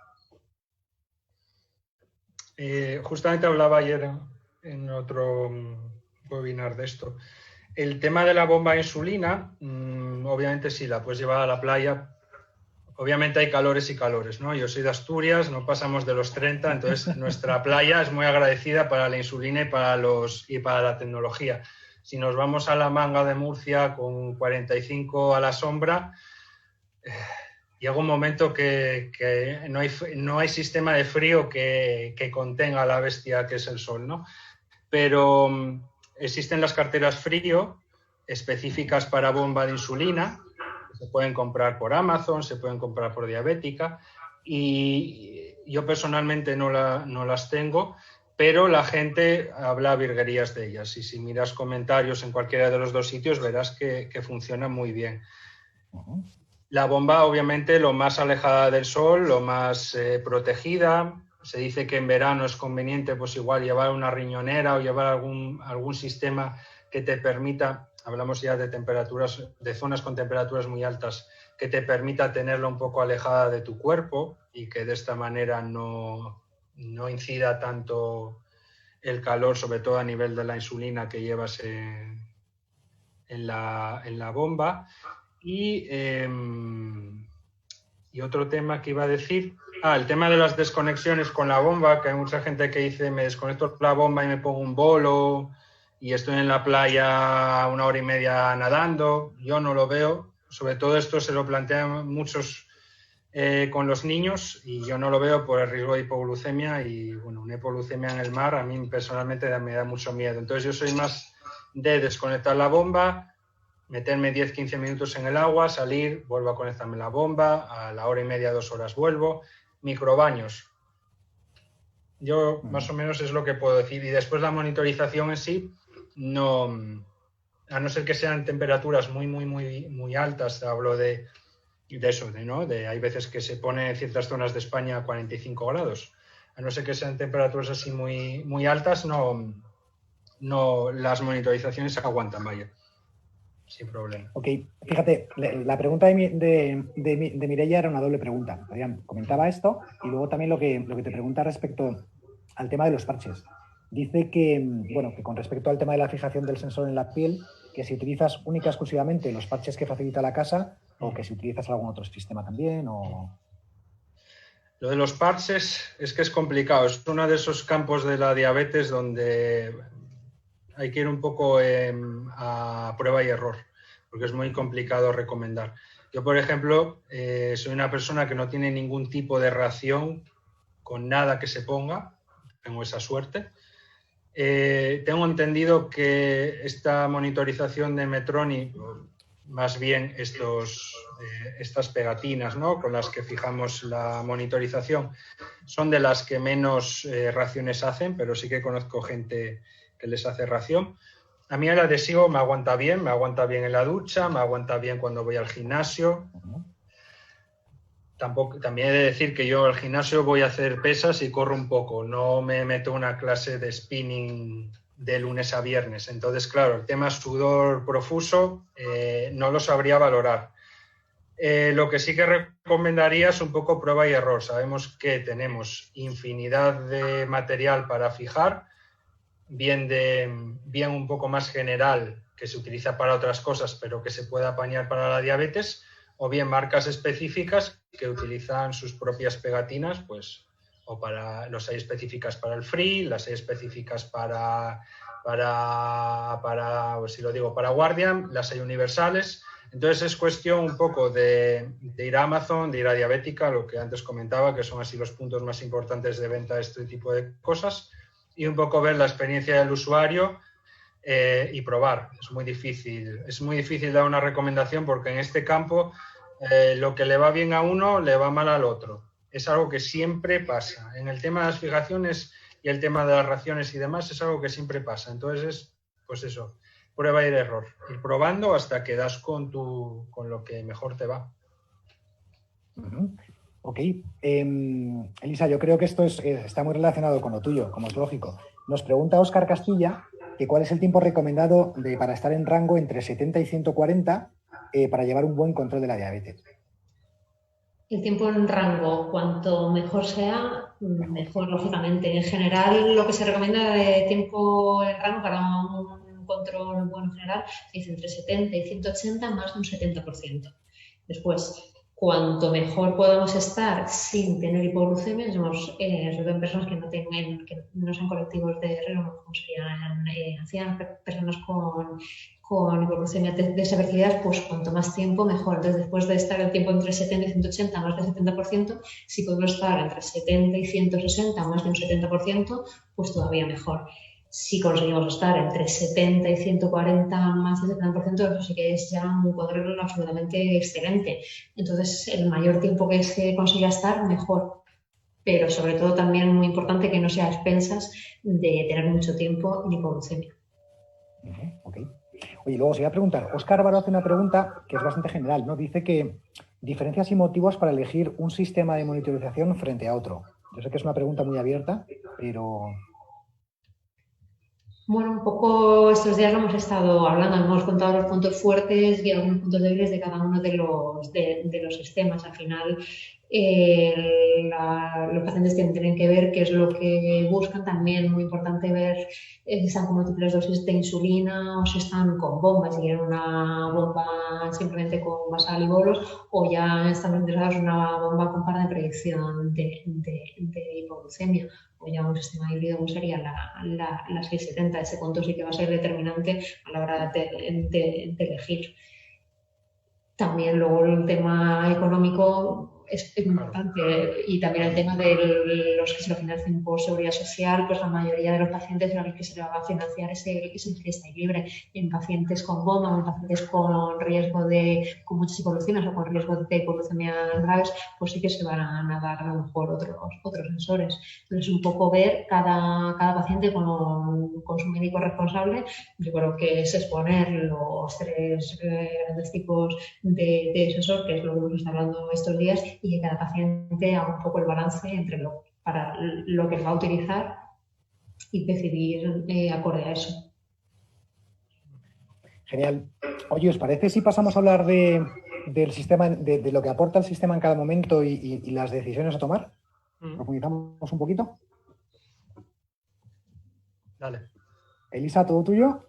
Justamente hablaba ayer en otro webinar de esto. El tema de la bomba de insulina, obviamente sí, la puedes llevar a la playa. Obviamente hay calores y calores, ¿no? Yo soy de Asturias, no pasamos de los 30, entonces nuestra playa es muy agradecida para la insulina y para la tecnología. Si nos vamos a la Manga de Murcia con 45 a la sombra, llega un momento que no hay sistema de frío que contenga a la bestia que es el sol, ¿no? Pero existen las carteras frío específicas para bomba de insulina, se pueden comprar por Amazon, se pueden comprar por Diabética, y yo personalmente no las tengo, pero la gente habla virguerías de ellas, y si miras comentarios en cualquiera de los dos sitios verás que funciona muy bien. La bomba, obviamente, lo más alejada del sol, lo más protegida. Se dice que en verano es conveniente, pues igual, llevar una riñonera o llevar algún sistema que te permita, hablamos ya de temperaturas, de zonas con temperaturas muy altas, que te permita tenerla un poco alejada de tu cuerpo y que de esta manera no incida tanto el calor, sobre todo a nivel de la insulina que llevas en la bomba. Y otro tema que iba a decir, el tema de las desconexiones con la bomba, que hay mucha gente que dice me desconecto la bomba y me pongo un bolo y estoy en la playa 1 hora y media nadando. Yo no lo veo, sobre todo esto se lo plantean muchos con los niños, y yo no lo veo por el riesgo de hipoglucemia, y bueno, una hipoglucemia en el mar a mí personalmente me da mucho miedo. Entonces yo soy más de desconectar la bomba, meterme 10-15 minutos en el agua, salir, vuelvo a conectarme la bomba, a la 1 hora y media, 2 horas vuelvo. Microbaños. Yo más o menos es lo que puedo decir. Y después la monitorización en sí, no, a no ser que sean temperaturas muy altas, hablo de eso, ¿no? Hay veces que se pone en ciertas zonas de España a 45 grados. A no ser que sean temperaturas así muy altas, no las monitorizaciones aguantan, vaya. Sin problema. Ok, fíjate, la pregunta de Mireia era una doble pregunta. Comentaba esto y luego también lo que te pregunta respecto al tema de los parches. Dice que, bueno, que con respecto al tema de la fijación del sensor en la piel, que si utilizas única exclusivamente los parches que facilita la casa o que si utilizas algún otro sistema también o... Lo de los parches es que es complicado. Es uno de esos campos de la diabetes donde hay que ir un poco a prueba y error, porque es muy complicado recomendar. Yo, por ejemplo, soy una persona que no tiene ningún tipo de ración con nada que se ponga, tengo esa suerte. Tengo entendido que esta monitorización de Metroni, más bien estas pegatinas, ¿no?, con las que fijamos la monitorización, son de las que menos raciones hacen, pero sí que conozco gente que les hace ración. A mí el adhesivo me aguanta bien en la ducha, me aguanta bien cuando voy al gimnasio. También he de decir que yo al gimnasio voy a hacer pesas y corro un poco, no me meto una clase de spinning de lunes a viernes. Entonces, claro, el tema sudor profuso no lo sabría valorar. Lo que sí que recomendaría es un poco prueba y error. Sabemos que tenemos infinidad de material para fijar, bien un poco más general, que se utiliza para otras cosas, pero que se puede apañar para la diabetes, o bien marcas específicas que utilizan sus propias pegatinas, pues, los hay específicas para el free, las hay específicas para si lo digo, para Guardian, las hay universales. Entonces es cuestión un poco de ir a Amazon, de ir a Diabética, lo que antes comentaba, que son así los puntos más importantes de venta de este tipo de cosas, y un poco ver la experiencia del usuario y probar. Es muy difícil dar una recomendación porque en este campo lo que le va bien a uno le va mal al otro. Es algo que siempre pasa. En el tema de las fijaciones y el tema de las raciones y demás es algo que siempre pasa. Entonces es, pues eso, prueba y error. Ir probando hasta que das con lo que mejor te va. Ok. Elisa, yo creo que esto está muy relacionado con lo tuyo, como es lógico. Nos pregunta Óscar Castilla que cuál es el tiempo recomendado para estar en rango entre 70 y 140 para llevar un buen control de la diabetes. El tiempo en rango, cuanto mejor sea, mejor, lógicamente. En general, lo que se recomienda de tiempo en rango para un control bueno general es entre 70 y 180, más de un 70%. Después, cuanto mejor podamos estar sin tener hipoglucemia, sobre todo en personas que no sean colectivos de riesgo, como serían ancianos, personas con hipoglucemia de severidad, pues cuanto más tiempo mejor. Entonces, después de estar el tiempo entre 70 y 180, más del 70%, si podemos estar entre 70 y 160, más de un 70%, pues todavía mejor. Si conseguimos estar entre 70 y 140, más del 70%, eso sí que es ya un cuadro absolutamente excelente. Entonces, el mayor tiempo que se consiga estar, mejor. Pero sobre todo también muy importante que no sea a expensas de tener mucho tiempo en hipoglucemia. Ok. Oye, luego os iba a preguntar, Óscar Álvaro hace una pregunta que es bastante general, ¿no? Dice que diferencias y motivos para elegir un sistema de monitorización frente a otro. Yo sé que es una pregunta muy abierta, pero... Bueno, un poco estos días lo hemos estado hablando, hemos contado los puntos fuertes y algunos puntos débiles de cada uno de los sistemas. Al final, los pacientes tienen que ver qué es lo que buscan. También muy importante ver si están con múltiples dosis de insulina o si están con bombas, si quieren una bomba simplemente con basal y bolos, o ya están interesados en una bomba con par de predicción de hipoglucemia, o ya un sistema híbrido como sería la 670. Ese punto sí que va a ser determinante a la hora de elegir. También luego el tema económico es importante, y también el tema de los que se lo financian por seguridad social, pues la mayoría de los pacientes a los que se le va a financiar es el fiesta y libre. En pacientes con bomba o en pacientes con riesgo con muchas hipoglucemias o con riesgo de hipoglucemias graves, pues sí que se van a dar a lo mejor otros sensores. Entonces, un poco ver cada paciente con su médico responsable. Yo creo que es exponer los tres grandes tipos de sensor, que es lo que hemos estado hablando estos días, y que cada paciente haga un poco el balance entre para lo que va a utilizar y decidir acorde a eso. Genial. Oye, ¿os parece si pasamos a hablar del sistema, de lo que aporta el sistema en cada momento y las decisiones a tomar? ¿Profundizamos un poquito? Dale. Elisa, ¿todo tuyo?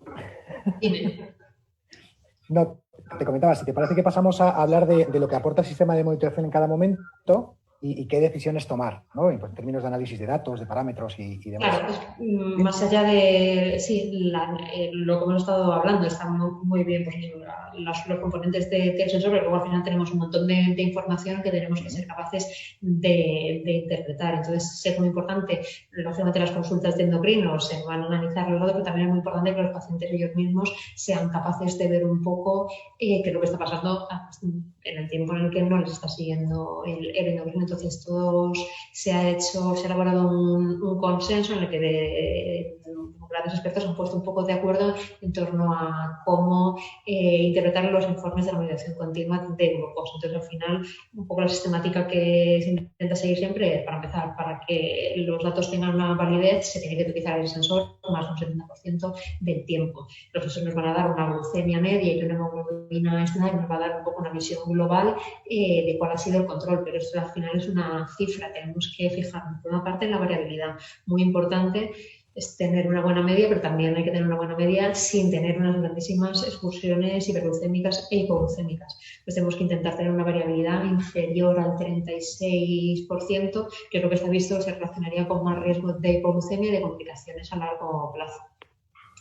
Dime. No, te comentaba, si te parece que pasamos a hablar de lo que aporta el sistema de monitorización en cada momento y qué decisiones tomar, ¿no? En términos de análisis de datos, de parámetros y demás. Claro, más allá de lo que hemos estado hablando, están muy bien pues, los componentes del sensor, pero luego al final tenemos un montón de información que tenemos que ser capaces de interpretar. Entonces, es muy importante, lógicamente las consultas de endocrinos se van a analizar los datos, pero también es muy importante que los pacientes ellos mismos sean capaces de ver un poco qué es lo que está pasando en el tiempo en el que no les está siguiendo el endocrino. Entonces, se ha elaborado un consenso en el que grandes expertos han puesto un poco de acuerdo en torno a cómo interpretar los informes de la monitorización continua de glucosa. Entonces, al final, un poco la sistemática que se intenta seguir siempre, para empezar, para que los datos tengan una validez, se tiene que utilizar el sensor más de un 70% del tiempo. Los sensores nos van a dar una glucemia media y una hemoglobina estándar, nos va a dar un poco una visión global de cuál ha sido el control, pero esto al final es una cifra, tenemos que fijarnos por una parte en la variabilidad. Muy importante es tener una buena media, pero también hay que tener una buena media sin tener unas grandísimas excursiones hiperglucémicas e hipoglucémicas. Pues tenemos que intentar tener una variabilidad inferior al 36%, que es lo que está visto se relacionaría con más riesgo de hipoglucemia y de complicaciones a largo plazo.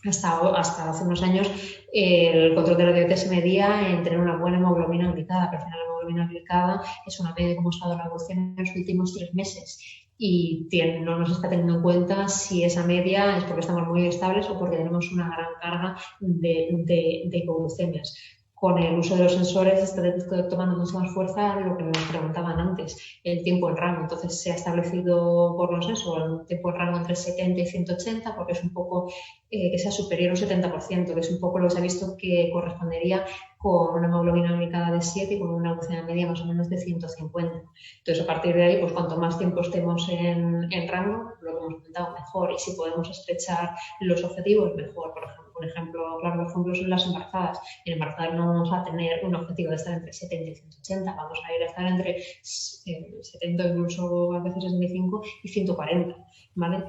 Hasta hace unos años el control de la diabetes se medía en tener una buena hemoglobina glicada, pero al final la hemoglobina glicada es una media de cómo ha estado la glucemia en los últimos 3 meses y no nos está teniendo en cuenta si esa media es porque estamos muy estables o porque tenemos una gran carga de hipoglucemias. Con el uso de los sensores está tomando mucha más fuerza lo que nos preguntaban antes, el tiempo en rango. Entonces se ha establecido por consenso el tiempo en rango entre 70 y 180 porque es un poco que sea superior al 70%, que es un poco lo que se ha visto que correspondería con una hemoglobina glicada de 7 y con una glucemia media más o menos de 150. Entonces, a partir de ahí, pues cuanto más tiempo estemos en rango, lo que hemos comentado, mejor. Y si podemos estrechar los objetivos, mejor. Por ejemplo, claro, los ejemplos son las embarazadas. En embarazadas no vamos a tener un objetivo de estar entre 70 y 180, vamos a ir a estar entre 70, incluso a veces 65 y 140, ¿vale?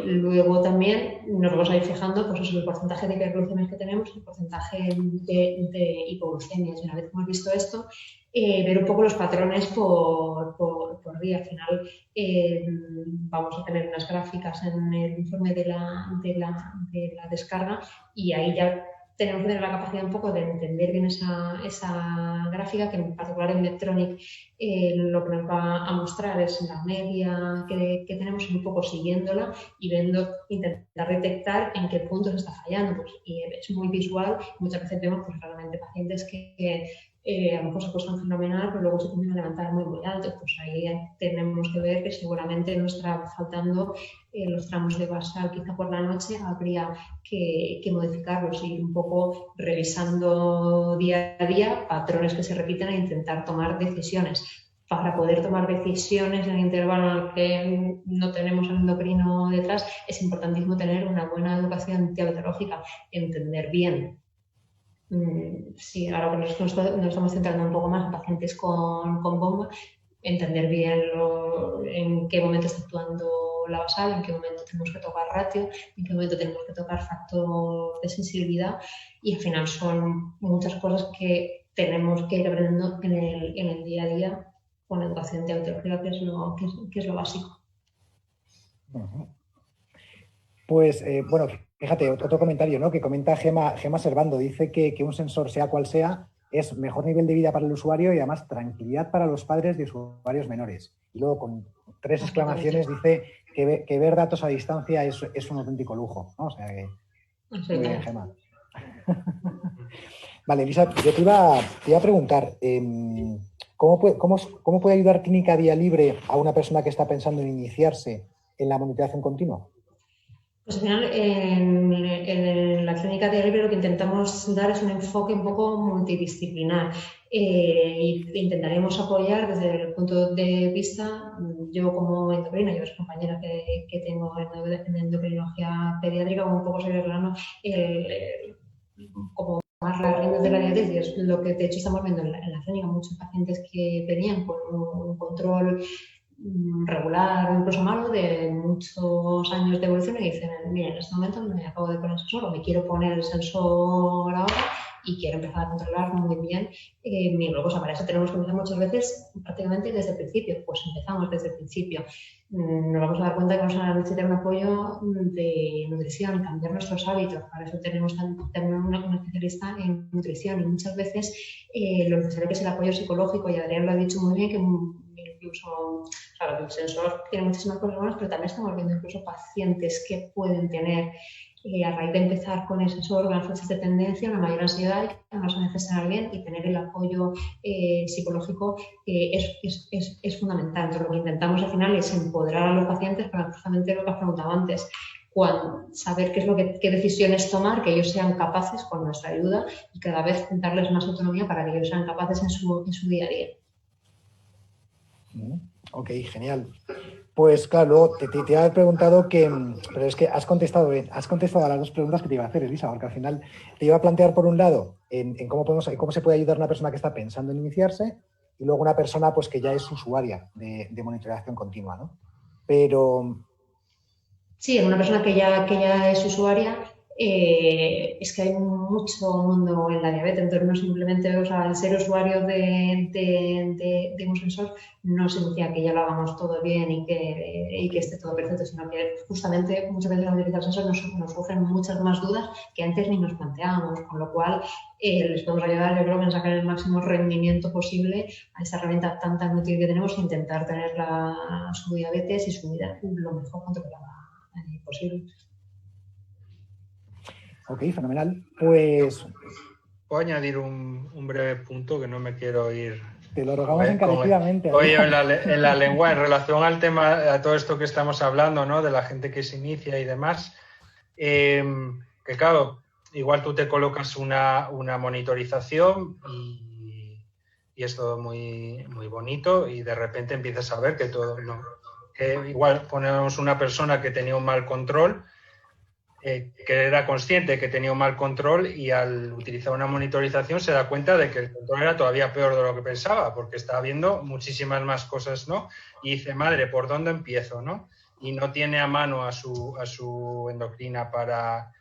Luego también nos vamos a ir fijando pues eso, el porcentaje de hiperglucemias que tenemos, el porcentaje de hipoglucemias. Y una vez que hemos visto esto, ver un poco los patrones por día. Al final vamos a tener unas gráficas en el informe de la descarga y ahí ya tenemos que tener la capacidad un poco de entender bien esa gráfica, que en particular en Medtronic lo que nos va a mostrar es la media que tenemos, un poco siguiéndola y intentar detectar en qué punto se está fallando. Pues, y es muy visual, muchas veces vemos pues, realmente pacientes que a lo mejor se acuestan fenomenal, pero luego se comienzan a levantar muy alto. Pues ahí tenemos que ver que seguramente nos estará faltando los tramos de basal, quizá por la noche habría que modificarlos y un poco revisando día a día patrones que se repiten e intentar tomar decisiones. Para poder tomar decisiones en el intervalo en el que no tenemos el endocrino detrás, es importantísimo tener una buena educación diabetológica, entender bien. Sí, ahora que nos estamos centrando un poco más en pacientes con bomba, entender bien en qué momento está actuando la basal, en qué momento tenemos que tocar ratio, en qué momento tenemos que tocar factor de sensibilidad, y al final son muchas cosas que tenemos que ir aprendiendo en el día a día con educación diabetológica, que es lo básico. Pues bueno, fíjate, otro comentario, ¿no? Que comenta Gema Servando, dice que un sensor, sea cual sea, es mejor nivel de vida para el usuario y además tranquilidad para los padres de usuarios menores. Y luego con 3 exclamaciones dice que ver datos a distancia es un auténtico lujo, ¿no? O sea que muy bien, Gema. Vale, Elisa, yo te iba a preguntar, ¿cómo puede ayudar Clínica Día Libre a una persona que está pensando en iniciarse en la monitorización continua? Pues al final, en la Clínica Día Libre lo que intentamos dar es un enfoque un poco multidisciplinar. Intentaremos apoyar desde el punto de vista, yo como endocrina, yo es compañera que tengo en endocrinología pediátrica, un poco sobre el plano, como más las riendas de la diabetes, y es lo que de hecho estamos viendo en la clínica, muchos pacientes que venían con un control regular o incluso malo de muchos años de evolución y dicen, mira, en este momento me acabo de poner el sensor o me quiero poner el sensor ahora y quiero empezar a controlar muy bien mi glucosa. Para eso tenemos que empezar muchas veces prácticamente desde el principio. Pues empezamos desde el principio. Nos vamos a dar cuenta que vamos a necesitar un apoyo de nutrición, cambiar nuestros hábitos. Para eso tenemos que tener una especialista en nutrición, y muchas veces lo necesario que es el apoyo psicológico, y Adrián lo ha dicho muy bien, que incluso, claro, el sensor tiene muchísimas cosas buenas, pero también estamos viendo incluso pacientes que pueden tener, a raíz de empezar con ese órgano, fechas de tendencia, una mayor ansiedad, que no saben gestionar bien, y tener el apoyo psicológico es fundamental. Entonces, lo que intentamos al final es empoderar a los pacientes para justamente lo que has preguntado antes, saber qué decisiones tomar, que ellos sean capaces con nuestra ayuda, y cada vez darles más autonomía para que ellos sean capaces en su día a día. Ok, genial. Pues claro, te había preguntado pero es que has contestado a las dos preguntas que te iba a hacer, Elisa, porque al final te iba a plantear por un lado en cómo se puede ayudar a una persona que está pensando en iniciarse, y luego una persona pues que ya es usuaria de monitorización continua, ¿no? Pero... Sí, en una persona que ya es usuaria, es que hay mucho mundo en la diabetes. Entonces, no simplemente, o sea, el ser usuario de un sensor no significa que ya lo hagamos todo bien y que esté todo perfecto, sino que justamente muchas veces al utilizar el sensor nos surgen muchas más dudas que antes ni nos planteábamos, con lo cual les podemos ayudar, yo creo, en sacar el máximo rendimiento posible a esta herramienta tan útil que tenemos, e intentar tener su diabetes y su vida lo mejor controlada posible. Ok, fenomenal. Pues... ¿Puedo añadir un breve punto que no me quiero ir? Te lo rogamos encarecidamente. Oye, en la lengua, en relación al tema, a todo esto que estamos hablando, ¿no? De la gente que se inicia y demás, que claro, igual tú te colocas una monitorización y es todo muy, muy bonito, y de repente empiezas a ver que todo no. Igual ponemos una persona que tenía un mal control, que era consciente que tenía un mal control, y al utilizar una monitorización se da cuenta de que el control era todavía peor de lo que pensaba, porque está viendo muchísimas más cosas, ¿no? Y dice, madre, ¿por dónde empiezo, no? Y no tiene a mano a su endocrina para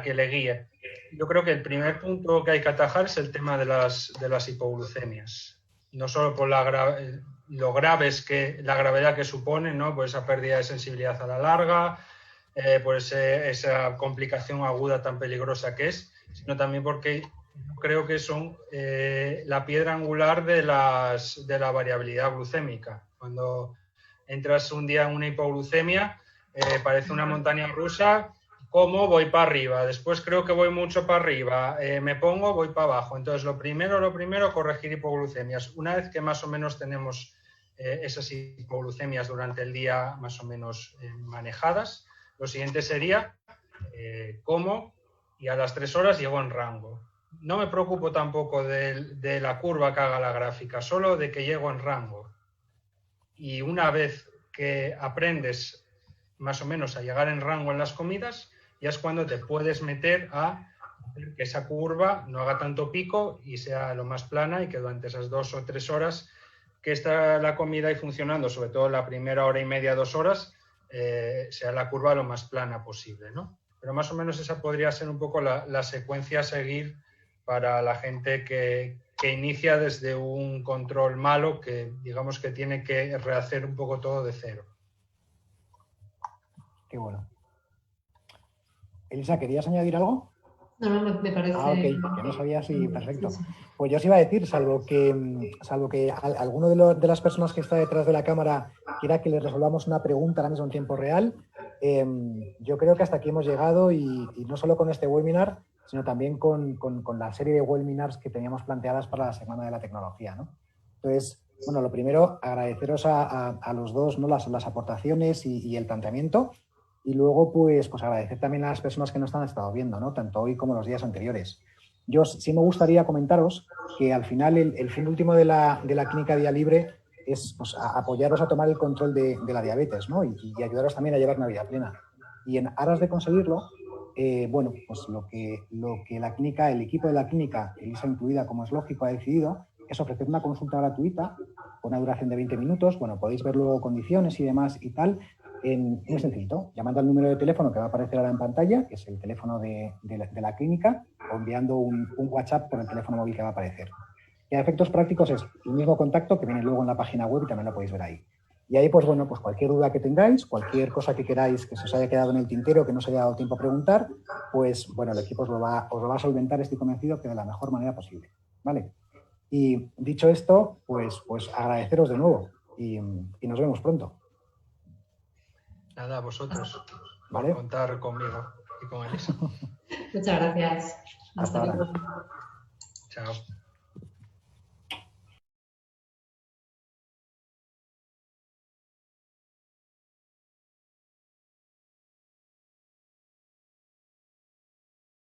que le guíe. Yo creo que el primer punto que hay que atajar es el tema de las hipoglucemias. No solo por la gravedad que supone, ¿no? Por esa pérdida de sensibilidad a la larga, por esa complicación aguda tan peligrosa que es, sino también porque creo que son la piedra angular de la variabilidad glucémica. Cuando entras un día en una hipoglucemia, parece una montaña rusa. Como voy para arriba, después creo que voy mucho para arriba, me pongo, voy para abajo. Entonces, lo primero, corregir hipoglucemias. Una vez que más o menos tenemos esas hipoglucemias durante el día más o menos manejadas, lo siguiente sería como, y a las 3 horas llego en rango. No me preocupo tampoco de la curva que haga la gráfica, solo de que llego en rango. Y una vez que aprendes más o menos a llegar en rango en las comidas, ya es cuando te puedes meter a hacer que esa curva no haga tanto pico y sea lo más plana, y que durante esas 2 o 3 horas que está la comida y funcionando, sobre todo la primera hora y media, 2 horas, sea la curva lo más plana posible, ¿no? Pero más o menos esa podría ser un poco la secuencia a seguir para la gente que inicia desde un control malo, que digamos que tiene que rehacer un poco todo de cero. Qué bueno. Elisa, ¿querías añadir algo? No, me parece... Ah, ok, porque no sabía si... Perfecto. Pues yo os iba a decir, salvo que alguno de las personas que está detrás de la cámara quiera que les resolvamos una pregunta ahora mismo en tiempo real, yo creo que hasta aquí hemos llegado, y no solo con este webinar, sino también con la serie de webinars que teníamos planteadas para la Semana de la Tecnología, ¿no? Entonces, bueno, lo primero, agradeceros a los dos, ¿no? las aportaciones y el planteamiento. Y luego, pues agradecer también a las personas que nos han estado viendo, ¿no? Tanto hoy como los días anteriores. Yo sí me gustaría comentaros que al final el fin último de la clínica Día Libre es pues, apoyaros a tomar el control de la diabetes, ¿no? Y ayudaros también a llevar una vida plena. Y en aras de conseguirlo, bueno, pues lo que la clínica, el equipo de la clínica, Elisa incluida, como es lógico, ha decidido es ofrecer una consulta gratuita con una duración de 20 minutos. Bueno, podéis ver luego condiciones y demás y tal. muy sencillito, llamando al número de teléfono que va a aparecer ahora en pantalla, que es el teléfono de la clínica, o enviando un WhatsApp por el teléfono móvil que va a aparecer. Y a efectos prácticos es el mismo contacto que viene luego en la página web y también lo podéis ver ahí. Y ahí, pues bueno, pues cualquier duda que tengáis, cualquier cosa que queráis que se os haya quedado en el tintero, que no os haya dado tiempo a preguntar, pues bueno, el equipo os lo va a solventar, estoy convencido, que de la mejor manera posible. ¿Vale? Y dicho esto, pues agradeceros de nuevo y nos vemos pronto. Nada, vosotros. ¿Vale? Por contar conmigo y con Elisa. Muchas gracias. Hasta ahora. Chao.